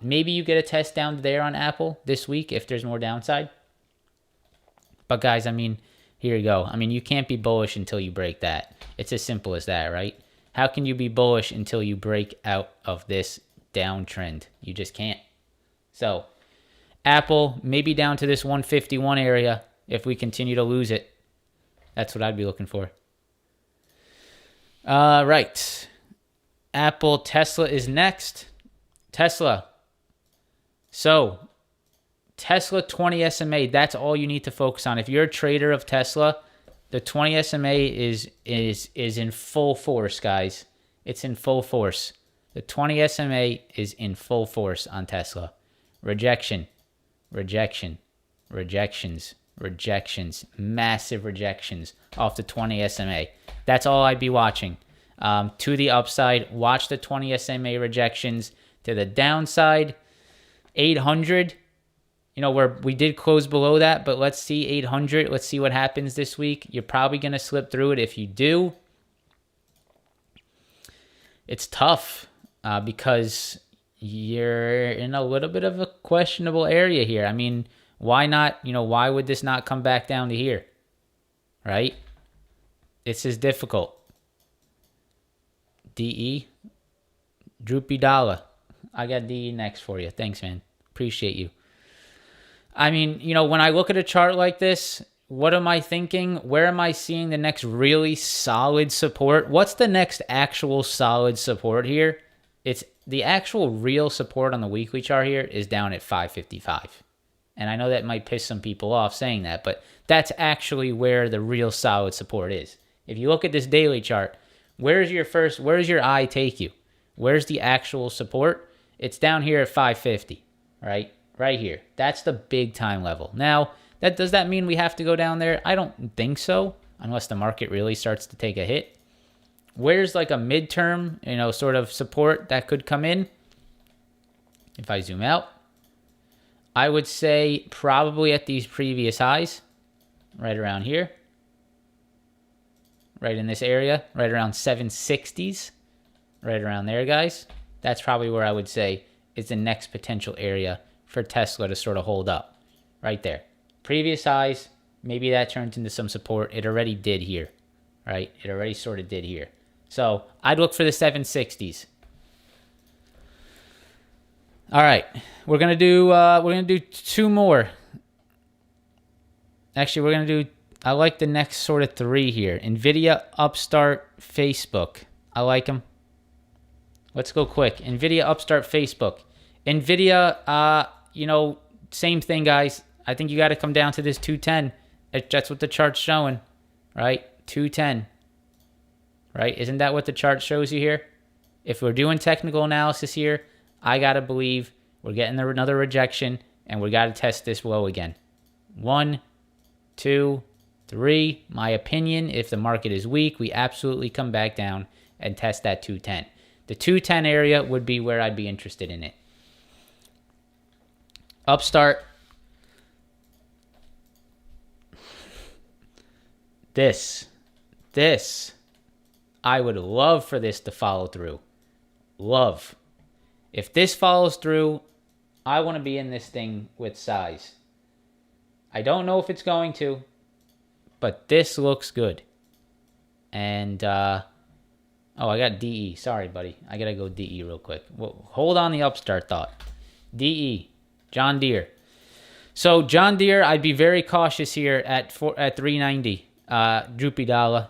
Maybe you get a test down there on Apple this week if there's more downside. But guys, here you go. You can't be bullish until you break that. It's as simple as that, right? How can you be bullish until you break out of this downtrend? You just can't. So, Apple, maybe down to this 151 area if we continue to lose it. That's what I'd be looking for. Right. Apple, Tesla is next. Tesla. So, Tesla 20 SMA, that's all you need to focus on. If you're a trader of Tesla, the 20 SMA is in full force, guys. It's in full force. The 20 SMA is in full force on Tesla. Rejection, rejections, massive rejections off the 20 SMA. That's all I'd be watching. To the upside, watch the 20 SMA rejections. To the downside, 800. Where we did close below that, but let's see 800. Let's see what happens this week. You're probably going to slip through it. If you do, it's tough because you're in a little bit of a questionable area here. Why not? Why would this not come back down to here? Right? This is difficult. DE, Droopy Dollar. I got DE next for you. Thanks, man. Appreciate you. When I look at a chart like this, what am I thinking? Where am I seeing the next really solid support? What's the next actual solid support here? It's the actual real support on the weekly chart here is down at 555. And I know that might piss some people off saying that, but that's actually where the real solid support is. If you look at this daily chart, Where's your eye take you? Where's the actual support? It's down here at 550, right? Right here. That's the big time level. Now, does that mean we have to go down there? I don't think so, unless the market really starts to take a hit. Where's like a midterm, sort of support that could come in? If I zoom out, I would say probably at these previous highs, right around here, right in this area, right around 760s, right around there, guys. That's probably where I would say is the next potential area for Tesla to sort of hold up, right there. Previous highs, maybe that turns into some support. It already did here, right? It already sort of did here. So I'd look for the 760s. All right, we're gonna do two more. Actually, we're gonna do. I like the next sort of three here: Nvidia, Upstart, Facebook. I like them. Let's go quick. Nvidia, Upstart, Facebook. Nvidia, same thing, guys. I think you got to come down to this 210. That's what the chart's showing, right? 210, right? Isn't that what the chart shows you here? If we're doing technical analysis here, I got to believe we're getting another rejection, and we got to test this low again. 1, 2, 3. My opinion, if the market is weak, we absolutely come back down and test that 210. The 210 area would be where I'd be interested in it. Upstart. This. I would love for this to follow through. Love. If this follows through, I want to be in this thing with size. I don't know if it's going to, but this looks good. And, I got DE. Sorry, buddy. I got to go DE real quick. Well, hold on the Upstart thought. DE. John Deere. So, John Deere, I'd be very cautious here at 390. Droopy Dollar.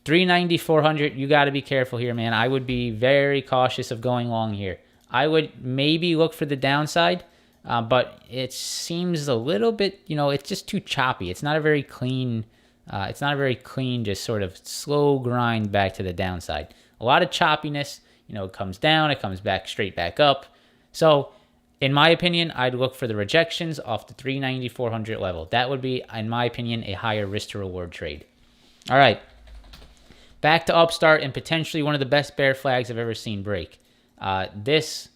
390, 400. You got to be careful here, man. I would be very cautious of going long here. I would maybe look for the downside, but it seems a little bit, it's just too choppy. It's not a very clean, just sort of slow grind back to the downside. A lot of choppiness, it comes down, it comes back straight back up. So, in my opinion, I'd look for the rejections off the 390, 400 level. That would be, in my opinion, a higher risk to reward trade. All right. Back to Upstart and potentially one of the best bear flags I've ever seen break. This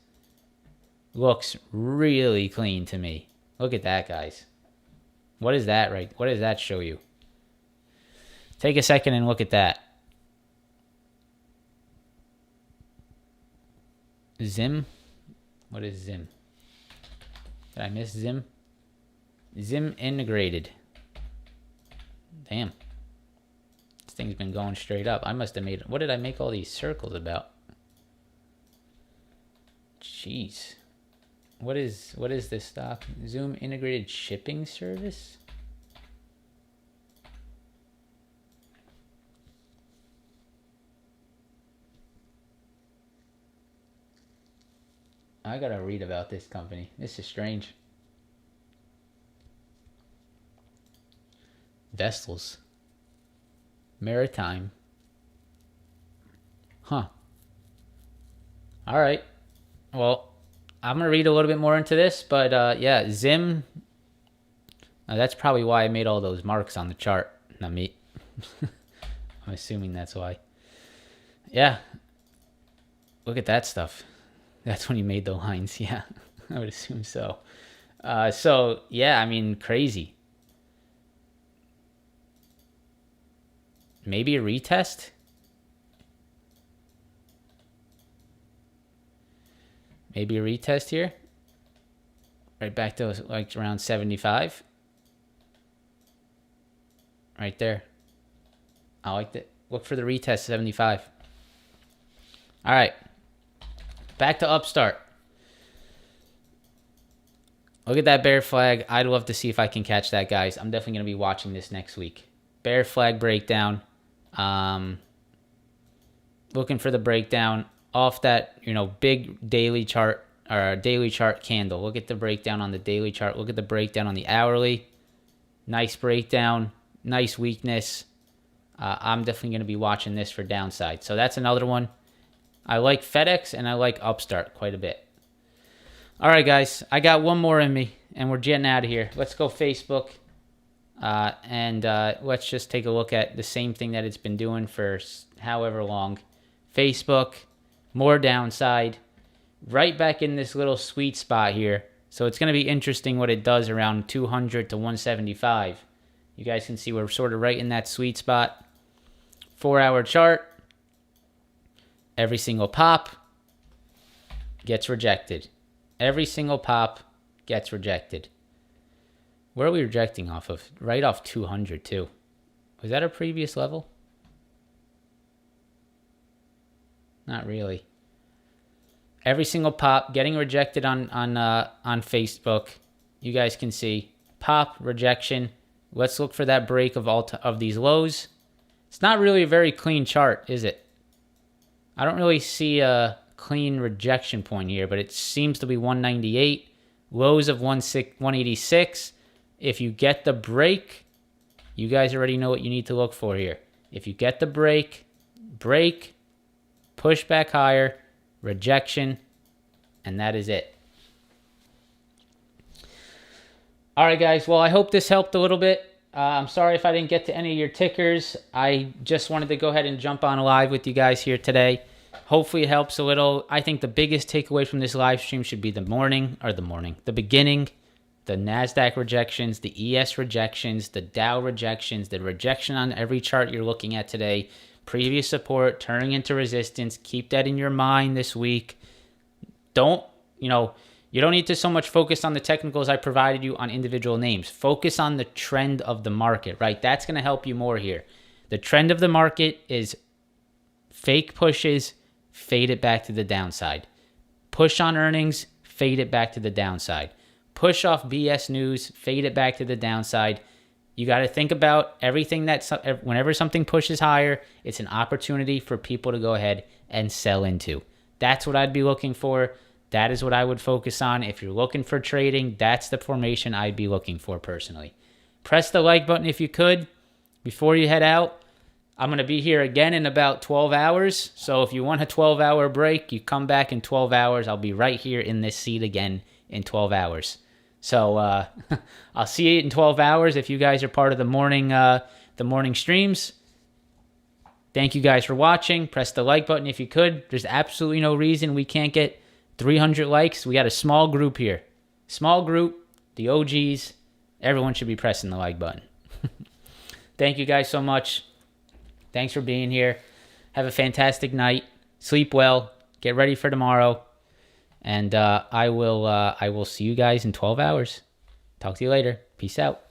looks really clean to me. Look at that, guys. What is that, right? What does that show you? Take a second and look at that. Zim? What is Zim? Did I miss Zim? Zim integrated. Damn. This thing's been going straight up. I must have made... What did I make all these circles about? Jeez. What is this stock? Zoom integrated shipping service? I gotta read about this company. This is strange. Vessels. Maritime. Huh. All right. Well, I'm going to read a little bit more into this, but yeah, Zim. That's probably why I made all those marks on the chart. Not me. I'm assuming that's why. Yeah. Look at that stuff. That's when you made the lines. Yeah, I would assume so. So, yeah, I mean, crazy. Maybe a retest? Maybe a retest here? Right back to like around 75. Right there. I like that. Look for the retest, 75. All right. Back to Upstart. Look at that bear flag. I'd love to see if I can catch that, guys. I'm definitely going to be watching this next week. Bear flag breakdown. Looking for the breakdown off that, big daily chart or daily chart candle. Look at the breakdown on the daily chart. Look at the breakdown on the hourly. Nice breakdown. Nice weakness. I'm definitely going to be watching this for downside. So that's another one. I like FedEx and I like Upstart quite a bit. All right, guys, I got one more in me, and we're getting out of here. Let's go Facebook, and let's just take a look at the same thing that it's been doing for however long. Facebook, more downside, right back in this little sweet spot here. So it's going to be interesting what it does around 200 to 175. You guys can see we're sort of right in that sweet spot. 4-hour chart. Every single pop gets rejected. Every single pop gets rejected. Where are we rejecting off of? Right off 200 too. Was that a previous level? Not really. Every single pop getting rejected on Facebook. You guys can see pop rejection. Let's look for that break of all of these lows. It's not really a very clean chart, is it? I don't really see a clean rejection point here, but it seems to be 198, lows of 186. If you get the break, you guys already know what you need to look for here. If you get the break, push back higher, rejection, and that is it. All right, guys. Well, I hope this helped a little bit. I'm sorry if I didn't get to any of your tickers. I just wanted to go ahead and jump on live with you guys here today. Hopefully it helps a little. I think the biggest takeaway from this live stream should be the beginning, the NASDAQ rejections, the ES rejections, the Dow rejections, the rejection on every chart you're looking at today, previous support turning into resistance. Keep that in your mind this week. You don't need to so much focus on the technicals I provided you on individual names. Focus on the trend of the market, right? That's going to help you more here. The trend of the market is fake pushes, fade it back to the downside. Push on earnings, fade it back to the downside. Push off BS news, fade it back to the downside. You got to think about everything whenever something pushes higher, it's an opportunity for people to go ahead and sell into. That's what I'd be looking for. That is what I would focus on. If you're looking for trading, that's the formation I'd be looking for personally. Press the like button if you could before you head out. I'm going to be here again in about 12 hours. So if you want a 12-hour break, you come back in 12 hours. I'll be right here in this seat again in 12 hours. So I'll see you in 12 hours if you guys are part of the morning streams. Thank you guys for watching. Press the like button if you could. There's absolutely no reason we can't get 300 likes. We got a small group here. Small group, the OGs. Everyone should be pressing the like button. Thank you guys so much. Thanks for being here. Have a fantastic night. Sleep well. Get ready for tomorrow. And I will see you guys in 12 hours. Talk to you later. Peace out.